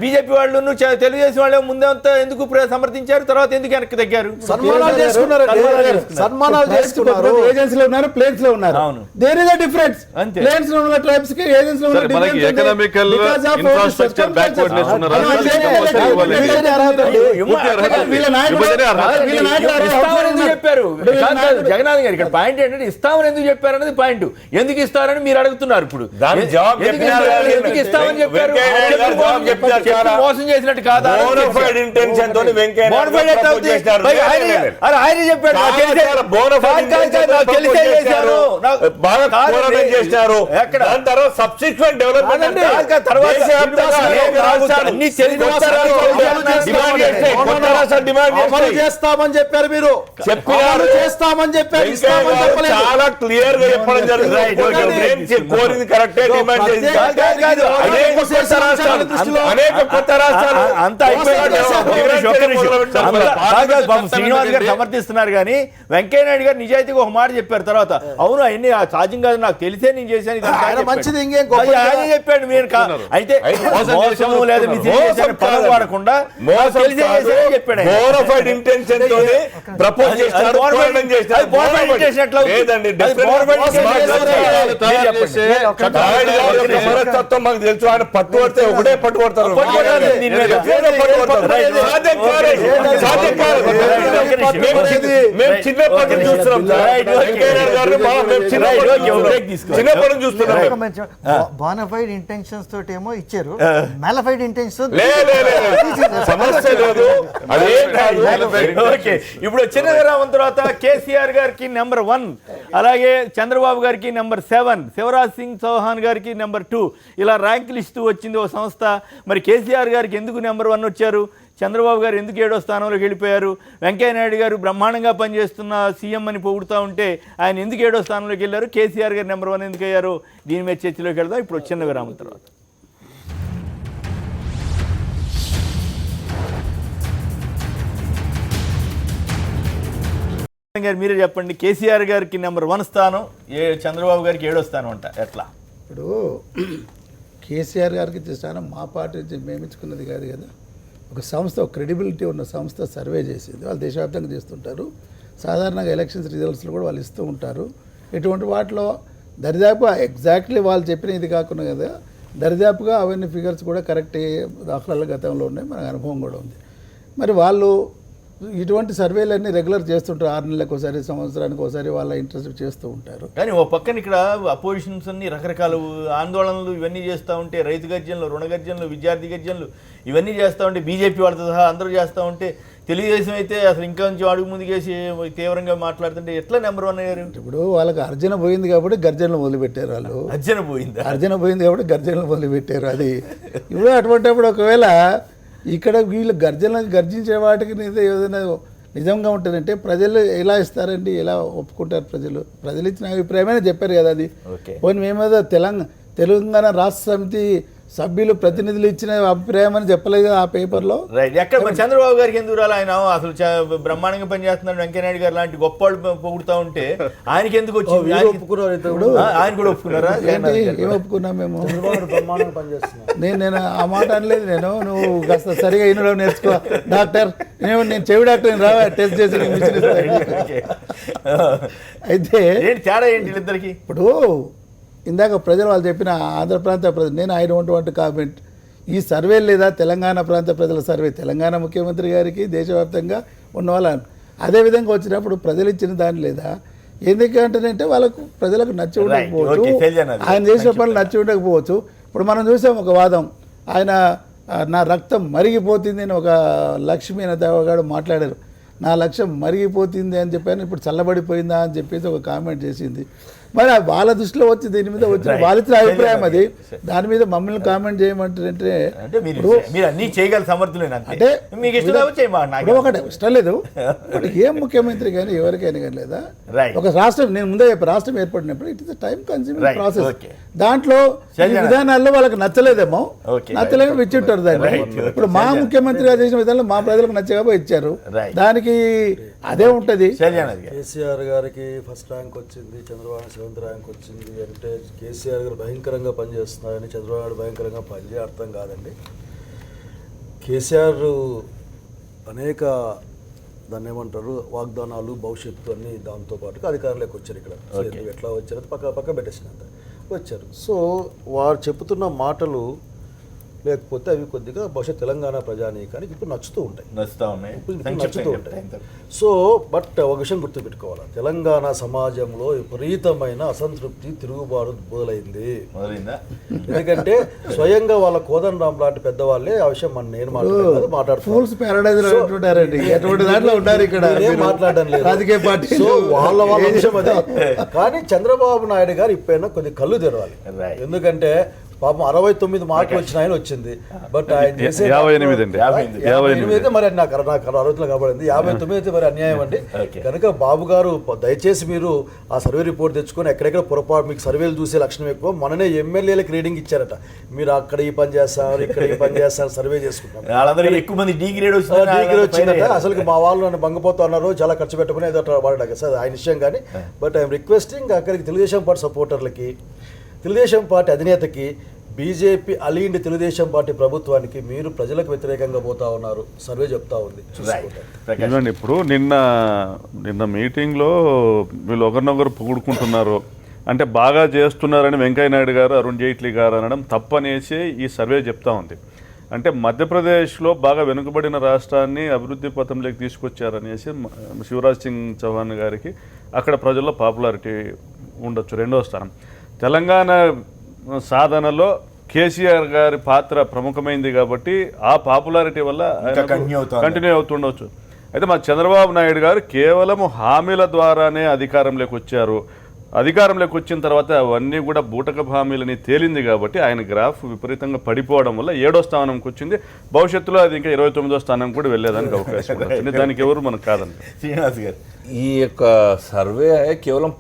బీజేపీ వాళ్ళు తెలుగుదేశం వాళ్ళు ముందంతా ఎందుకు సమర్థించారు, తర్వాత ఎందుకు వెనక్కి తగ్గారు? సన్మానాలు చేసుకున్నారు, సన్మానాలు చేసుకున్నారు. ఏజెన్సీలో ఉన్నారు, ప్లేన్స్ లో ఉన్నారు. There is a difference. Plains లో ఉన్న ట్రైబ్స్ కి ఏజెన్సీ లో ఉన్న మనకి ఎకనామికల్ ఇన్ఫ్రాస్ట్రక్చర్ బ్యాక్వర్డ్నెస్ ఉన్న చెప్పారు జగన్నాథ్ గారు. ఇక్కడ పాయింట్ ఏంటంటే ఇస్తామని ఎందుకు చెప్పారు అనేది పాయింట్. ఎందుకు ఇస్తారని మీరు అడుగుతున్నారు. ఇప్పుడు ఎందుకు ఇస్తామని చెప్పారు? మోసం చేసినట్టు కాదా? ఆయన చెప్పాడు సబ్సిక్వెంట్ డెవలప్మెంట్ చేస్తామని చెప్పారు, మీరు చెప్పారు చేస్తామని చెప్పారు, చాలా క్లియర్ గా చెప్పడం జరిగింది. కోరింది కరెక్టే, డిమాండ్ చేసింది. అనేక కొత్త రాష్ట్రాలు శ్రీనివాస్ గారు సమర్థిస్తున్నారు కానీ వెంకయ్యనాయుడు గారు నిజాయితీగా ఒక మాట చెప్పారు. తర్వాత అవును అవన్నీ సాధ్యం కాదు, నాకు తెలిసే నేను చేశాను మంచిది, ఇంకేం ఆయన చెప్పాడు. మీరు అయితే మోసము లేదా పదం వాడకుండా చెప్పాడు. బోనఫైడ్ ఇంటెన్షన్ తోనే ప్రపోజ్ చేస్తారు. మనస్తత్వం మాకు తెలుసు. ఆయన పట్టుబడితే ఒకటే పట్టుబడతారు. మేము చిన్నప్పటి నుంచి చూస్తున్నాం. చిన్నప్పటి నుంచి చూస్తున్నాం. బోనఫైడ్ ఇంటెన్షన్స్ తోటి ఏమో ఇచ్చారు, మ్యాలఫైడ్ ఇంటెన్షన్ సమస్య లేదు. ఇప్పుడు చిన్న విరామం తర్వాత కేసీఆర్ గారికి నెంబర్ 1, అలాగే చంద్రబాబు గారికి నెంబర్ 7, శివరాజ్ సింగ్ చౌహాన్ గారికి నెంబర్ 2, ఇలా ర్యాంకులు ఇస్తూ వచ్చింది ఒక సంస్థ. మరి కేసీఆర్ గారికి ఎందుకు నెంబర్ 1 వచ్చారు? చంద్రబాబు గారు ఎందుకు 7వ స్థానంలోకి వెళ్ళిపోయారు? వెంకయ్యనాయుడు గారు బ్రహ్మాండంగా పనిచేస్తున్న సీఎం అని పొగుడుతూ ఉంటే ఆయన ఎందుకు 7వ స్థానంలోకి వెళ్ళారు? కేసీఆర్ గారు నెంబర్ 1 ఎందుకు అయ్యారు? దీని మీద చర్చలోకి వెళ్దాం ఇప్పుడు చిన్న విరామం తర్వాత. గారు మీరే చెప్పండి, కేసీఆర్ గారికి నెంబర్ 1 స్థానం, చంద్రబాబు గారికి 7వ స్థానం అంట ఎట్లా? ఇప్పుడు కేసీఆర్ గారికి స్థానం మా పార్టీ నుంచి మేమించుకున్నది కాదు కదా. ఒక సంస్థ, ఒక క్రెడిబిలిటీ ఉన్న సంస్థ సర్వే చేసింది. వాళ్ళు దేశవ్యాప్తంగా చేస్తుంటారు. సాధారణంగా ఎలక్షన్స్ రిజల్ట్స్లో కూడా వాళ్ళు ఇస్తూ ఉంటారు. ఇటువంటి వాటిలో దరిదాపు ఎగ్జాక్ట్లీ వాళ్ళు చెప్పిన ఇది కాకుండా కదా, దరిదాపుగా అవన్నీ ఫిగర్స్ కూడా కరెక్ట్ దాఖలాల గతంలో ఉన్నాయి, మనకు అనుభవం కూడా ఉంది. మరి వాళ్ళు ఇటువంటి సర్వేలన్నీ రెగ్యులర్ చేస్తుంటారు. 6 నెలలకు ఒకసారి, సంవత్సరానికి ఒకసారి వాళ్ళ ఇంట్రెస్ట్ చేస్తూ ఉంటారు. కానీ ఓ పక్కన ఇక్కడ అపోజిషన్స్ అన్ని రకరకాల ఆందోళనలు ఇవన్నీ చేస్తూ ఉంటే, రైతు గర్జనలు, రుణ గర్జనలు, విద్యార్థి గర్జనలు ఇవన్నీ చేస్తూ ఉంటే, బీజేపీ వాళ్ళతో సహా అందరూ చేస్తూ ఉంటే, తెలుగుదేశం అయితే అసలు ఇంకా కొంచెం అడుగు ముందుకేసి తీవ్రంగా మాట్లాడుతుంటే ఎట్లా నెంబర్ 1 అయ్యారు? ఇప్పుడు వాళ్ళకి అర్జన పోయింది కాబట్టి గర్జనలు మొదలుపెట్టారు. వాళ్ళు అర్జన పోయింది కాబట్టి గర్జనలు మొదలుపెట్టారు. అది ఇప్పుడు అటువంటిప్పుడు ఒకవేళ ఇక్కడ వీళ్ళు గర్జించే వాటికి ఏదైనా నిజంగా ఉంటుందంటే ప్రజలు ఎలా ఇస్తారండి, ఎలా ఒప్పుకుంటారు? ప్రజలు ఇచ్చిన అభిప్రాయమే చెప్పారు కదా. అది పోనీ మేమేదో తెలంగాణ రాష్ట్ర సమితి సభ్యులు ప్రతినిధులు ఇచ్చిన అభిప్రాయం అని చెప్పలేదు కదా ఆ పేపర్లో. రైట్. ఎక్కడ మరి చంద్రబాబు గారికి ఎందుకు రాలి? ఆయన అసలు బ్రహ్మాండంగా పనిచేస్తున్నాడు, వెంకయ్యనాయుడు గారు లాంటి గొప్ప వాళ్ళు పొగుడుతూ ఉంటే ఆయనకి ఎందుకు వచ్చింది? ఆయన కూడా ఒప్పుకున్నారా? ఏం ఒప్పుకున్నా మేము? నేను ఆ మాట అనలేదు. నువ్వు కాస్త సరిగా ఇన్నో నేర్చుకో డాక్టర్. నేను చెవి డాక్టర్ రావా టెస్ట్ చేసి అయితే తేడా ఏంటి వీళ్ళిద్దరికి? ఇప్పుడు ఇందాక ప్రజలు వాళ్ళు చెప్పిన ఆంధ్ర ప్రాంత ప్రజలు, నేను ఐ డోంట్ వాంట్ కామెంట్. ఈ సర్వే లేదా తెలంగాణ ప్రాంత ప్రజల సర్వే తెలంగాణ ముఖ్యమంత్రి గారికి దేశవ్యాప్తంగా ఉన్న వాళ్ళ అదేవిధంగా వచ్చినప్పుడు ప్రజలు ఇచ్చిన దాని లేదా ఎందుకంటే వాళ్ళకు ప్రజలకు నచ్చి ఉండకపోవచ్చు, ఆయన చేసిన పనులు నచ్చి ఉండకపోవచ్చు. ఇప్పుడు మనం చూసాం ఒక వాదం, ఆయన నా రక్తం మరిగిపోతుంది అని ఒక లక్ష్మీ అనే దేవగాడు మాట్లాడారు. నా లక్ష్యం మరిగిపోతుంది అని చెప్పాను, ఇప్పుడు చల్లబడిపోయిందా అని చెప్పేసి ఒక కామెంట్ చేసింది. మరి వాళ్ళ దృష్టిలో వచ్చి దీని మీద వచ్చిన వాళ్ళ అభిప్రాయం అది. దాని మీద మమ్మల్ని కామెంట్ చేయమంటారంటే ఒకటే ఇష్టం లేదు. ఏం ముఖ్యమంత్రి కానీ ఎవరికైనా కానీ లేదా ఒక రాష్ట్రం, నేను ముందే చెప్పి రాష్ట్రం ఏర్పడినప్పుడు it is time consuming process. దాంట్లో విధానాల్లో వాళ్ళకి నచ్చలేదేమో, నచ్చలేమో ఇచ్చింటారు దాన్ని. ఇప్పుడు మా ముఖ్యమంత్రి గారు చేసిన విధానంలో మా ప్రజలకు నచ్చకపోయి ఇచ్చారు, దానికి అదే ఉంటది. కేసీఆర్ గారికి ఫస్ట్ ర్యాంక్ వచ్చింది, చంద్రబాబు 7th ర్యాంక్ వచ్చింది అంటే కేసీఆర్ గారు భయంకరంగా పనిచేస్తున్నారని చంద్రబాబు నాయుడు భయంకరంగా పనిచేయ అర్థం కాదండి. కేసీఆర్ అనేక దాన్ని ఏమంటారు వాగ్దానాలు భవిష్యత్తు అన్ని దాంతోపాటుగా అధికారంలోకి వచ్చారు. ఇక్కడ ఎట్లా వచ్చారు పక్క పెట్టేసినంత వచ్చారు. సో వారు చెబుతున్న మాటలు లేకపోతే అవి కొద్దిగా బహుశా తెలంగాణ ప్రజానీకానికి ఇప్పుడు నచ్చుతూ ఉంటాయి. సో బట్ ఒక విషయం గుర్తుపెట్టుకోవాలి, తెలంగాణ సమాజంలో విపరీతమైన అసంతృప్తి తిరుగుబాటు మొదలైంది. ఎందుకంటే స్వయంగా వాళ్ళ కోదండరాం లాంటి పెద్దవాళ్ళే ఆ విషయం నేను మాట్లాడడం లేదు, రాజకీయ పార్టీ సో వాళ్ళ విషయం అదే. కానీ చంద్రబాబు నాయుడు గారు ఇప్పుడైనా కొద్ది కళ్ళు తెరవాలి. ఎందుకంటే పాపం 69 మార్కులు వచ్చిన ఆయన వచ్చింది, బట్ ఆయన చేసే 58 మరి నాకు 60లో కాబడింది, 59 అయితే మరి అన్యాయం అండి. కనుక బాబు గారు దయచేసి మీరు ఆ సర్వే రిపోర్ట్ తెచ్చుకొని ఎక్కడెక్కడ పొరపాటు, మీకు సర్వేలు చూసే లక్షణం ఎక్కువ, మననే ఎమ్మెల్యేలకు రీడింగ్ ఇచ్చారట, మీరు అక్కడ ఈ పని చేస్తారు ఇక్కడ ఈ పని చేస్తారు సర్వే చేసుకుంటారు. ఎక్కువ మంది డీ గ్రేడ్ వచ్చిందట. అసలు మా వాళ్ళు నన్ను బంగపోతూ అన్నారు, చాలా ఖర్చు పెట్టమని ఏదో వాడాక సార్ ఆయన విషయం. కానీ బట్ ఐఎమ్ రిక్వెస్టింగ్ అక్కడికి తెలుగుదేశం పార్టీ సపోర్టర్లకి, తెలుగుదేశం పార్టీ అధినేతకి, బీజేపీ అలీండి తెలుగుదేశం పార్టీ ప్రభుత్వానికి మీరు ప్రజలకు వ్యతిరేకంగా పోతా ఉన్నారు, సర్వే చెప్తా ఉంది. ఇప్పుడు నిన్న మీటింగ్లో వీళ్ళు ఒకరినొకరు పొగుడుకుంటున్నారు అంటే బాగా చేస్తున్నారని వెంకయ్యనాయుడు గారు అరుణ్ జైట్లీ గారు అనడం తప్పనేసి ఈ సర్వే చెప్తా ఉంది. అంటే మధ్యప్రదేశ్లో బాగా వెనుకబడిన రాష్ట్రాన్ని అభివృద్ధి పథంలోకి తీసుకొచ్చారనేసి శివరాజ్ సింగ్ చౌహాన్ గారికి అక్కడ ప్రజల్లో పాపులారిటీ ఉండొచ్చు, 2వ స్థానం. తెలంగాణ సాధనలో కేసీఆర్ గారి పాత్ర ప్రముఖమైంది కాబట్టి ఆ పాపులారిటీ వల్ల కంటిన్యూ అవుతుండవచ్చు. అయితే మా చంద్రబాబు నాయుడు గారు కేవలం హామీల ద్వారానే అధికారంలోకి వచ్చారు, అధికారంలోకి వచ్చిన తర్వాత అవన్నీ కూడా బూటకపు హామీలని తేలింది కాబట్టి ఆయన గ్రాఫ్ విపరీతంగా పడిపోవడం వల్ల 7వ స్థానంకి వచ్చింది. భవిష్యత్తులో అది ఇంకా 29వ స్థానం కూడా వెళ్ళేదానికి అవకాశం ఉంది. దానికి ఎవరు మనకు కాదండి. శ్రీనివాస్ గారు, ఈ యొక్క సర్వే కేవలం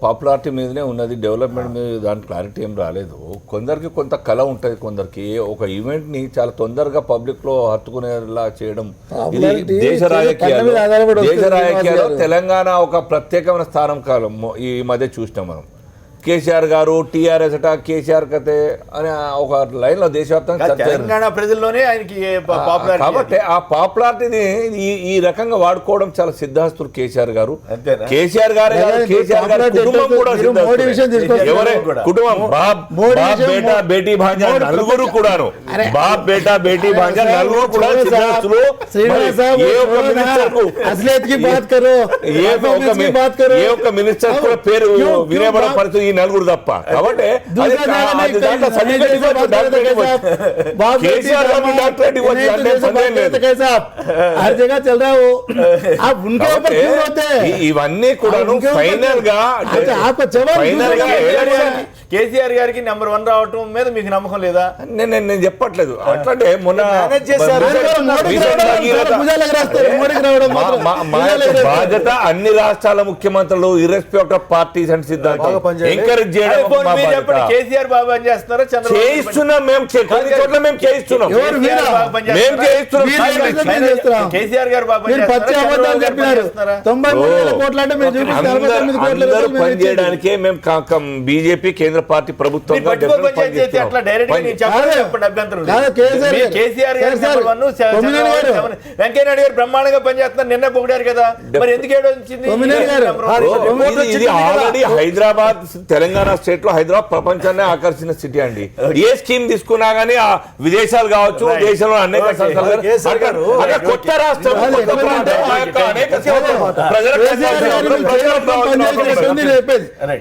పాపులారిటీ మీదనే ఉన్నది, డెవలప్మెంట్ మీద దాని క్లారిటీ ఏం రాలేదు. కొందరికి కొంత కళ ఉంటుంది, కొందరికి ఒక ఈవెంట్ని చాలా తొందరగా పబ్లిక్లో హత్తుకునేలా చేయడం, ఇది దేశ రాజకీయాల్లో తెలంగాణ ఒక ప్రత్యేకమైన స్థానం కాలం ఈ మధ్య చూసినాం మనం. కేసీఆర్ గారు టీఆర్ఎస్ అట కేసీఆర్ కతే అని ఒక లైన్ లో దేశవ్యాప్తంగా తెలంగాణ ప్రజల్లోనే ఆయనకి కాబట్టి ఆ పాపులారిటీని ఈ రకంగా వాడుకోవడం చాలా సిద్ధాస్తులు కేసీఆర్ గారు. కేసీఆర్ గారు కుటుంబం కూడా కుటుంబం బాబ్ బేటా బేటీ భాంజా నలుగురు కూడాను, బాబ్ బేటా బేటీ భాంజా నలుగురు కూడా సిద్ధాస్తులు. ఏ ఒక్క మినిస్టర్ కూడా పేరు వినబడ పరిస్థితి ఈ నలుగురు తప్ప. కాబట్టి ఇవన్నీ కూడా ఫైనల్ గా కేసీఆర్ గారికి నెంబర్ 1 రావటం మీద మీకు నమ్మకం లేదా? నేను చెప్పట్లేదు. అట్లాంటే మొన్న బాధ్యత అన్ని రాష్ట్రాల ముఖ్యమంత్రులు ఇర్రెస్పెక్ట్ ఆఫ్ పార్టీస్ అండ్ సిద్ధాంతం ఎంకరేజ్ చేయడం మా బాధ్యత. కేసీఆర్ బాబు అని చేస్తున్నారా చేయిస్తున్నాం మేము, కొన్ని చోట్ల మేము చేయిస్తున్నాం, కేసీఆర్ గారు బాబు మీరు పచ్చి అబద్ధాలు చెప్పినారు. 93,000 కోట్లు అంటే మీరు చూపించిన 49 కోట్ల అందరూ రూపాయలు పని చేయడానికే మేము బీజేపీ కేంద్ర పార్టీ ప్రభుత్వం అట్లా డైరెక్ట్ గా నేను చెప్పాలి, చెప్పండి, అభ్యంతరం లేదు. కాదు, కేసీఆర్ కేసీఆర్ గారు నెంబర్ 1, వెంకయ్యనాయుడు గారు బ్రహ్మాండంగా పనిచేస్తున్నారు, నిన్న పొగిడారు కదా, మరి ఎందుకు ఏడో వచ్చింది? ఇది ఆల్రెడీ హైదరాబాద్, తెలంగాణ స్టేట్ లో హైదరాబాద్ ప్రపంచాన్ని ఆకర్షించిన సిటీ అండి. ఏ స్కీమ్ తీసుకున్నా గానీ ఆ విదేశాలు కావచ్చు, దేశంలో అనేక కొత్త రాష్ట్రం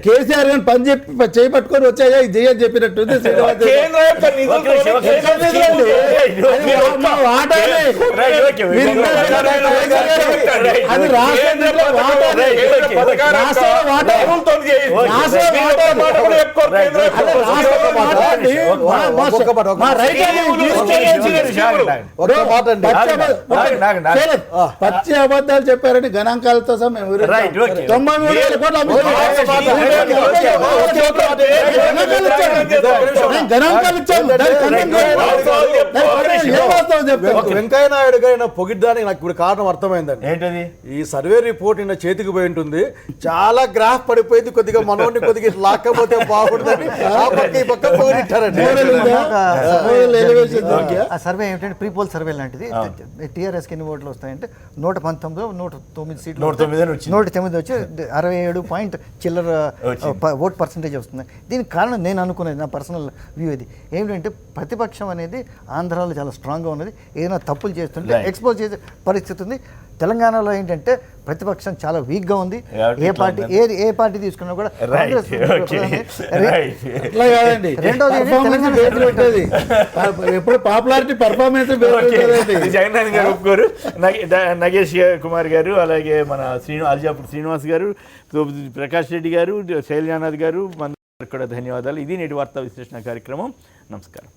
కేసీఆర్ గారిని పని చెప్పి చేపట్టుకొని వచ్చాయా ఇది చేయని చెప్పినట్టుంది. పచ్చి అబద్ధాలు చెప్పారని గణాంకాలతో సహా మేము 93,000 కోట్ల గణాంకాలు ఇచ్చాము. వెంకయ్య నాయుడు గారు పొగిడ్డానికి నాకు ఇప్పుడు కారణం అర్థమైందండి. ఏంటది? ఈ సర్వే రిపోర్ట్ నిన్న చేతికి పోయి ఉంటుంది, చాలా గ్రాఫ్ పడిపోయింది, కొద్దిగా మనోడిని కొద్దిగా లాక్కపోతే బాగుంటుందని ఆ పక్క ఈ పక్క పొగిడిట్టారండి. ఆ సర్వే ఏమిటంటే ప్రీపోల్ సర్వే లాంటిది. టీఆర్ఎస్కి ఎన్ని ఓట్లు వస్తాయంటే 119 109 సీట్లు 109 వచ్చి 67 పాయింట్ చిల్లర ఓట్ పర్సంటేజ్ వస్తుంది. దీనికి కారణం నేను అనుకునేది, నా పర్సనల్ వ్యూ ఇది ఏమిటంటే ప్రతిపక్షం అనేది ఆంధ్రాలో చాలా స్ట్రాంగ్గా ఉన్నది. ఏదైనా తప్పులు చేస్తుంటే ఎక్స్పోజ్ చేసే పరిస్థితి ఉంది. తెలంగాణలో ఏంటంటే ప్రతిపక్షం చాలా వీక్గా ఉంది. ఏ పార్టీ తీసుకున్నా కూడా రెండోది ఎప్పుడు పాపులారిటీ పర్ఫార్మెన్స్ జగన్నాథ్ గారు ఒప్పుకోరు. నగేష్ కుమార్ గారు, అలాగే మన అల్జాపూర్ శ్రీనివాస్ గారు, ప్రకాష్ రెడ్డి గారు, శైలజానాథ్ గారు, మన కూడా ధన్యవాదాలు. ఇది నేటి వార్తా విశ్లేషణ కార్యక్రమం. నమస్కారం.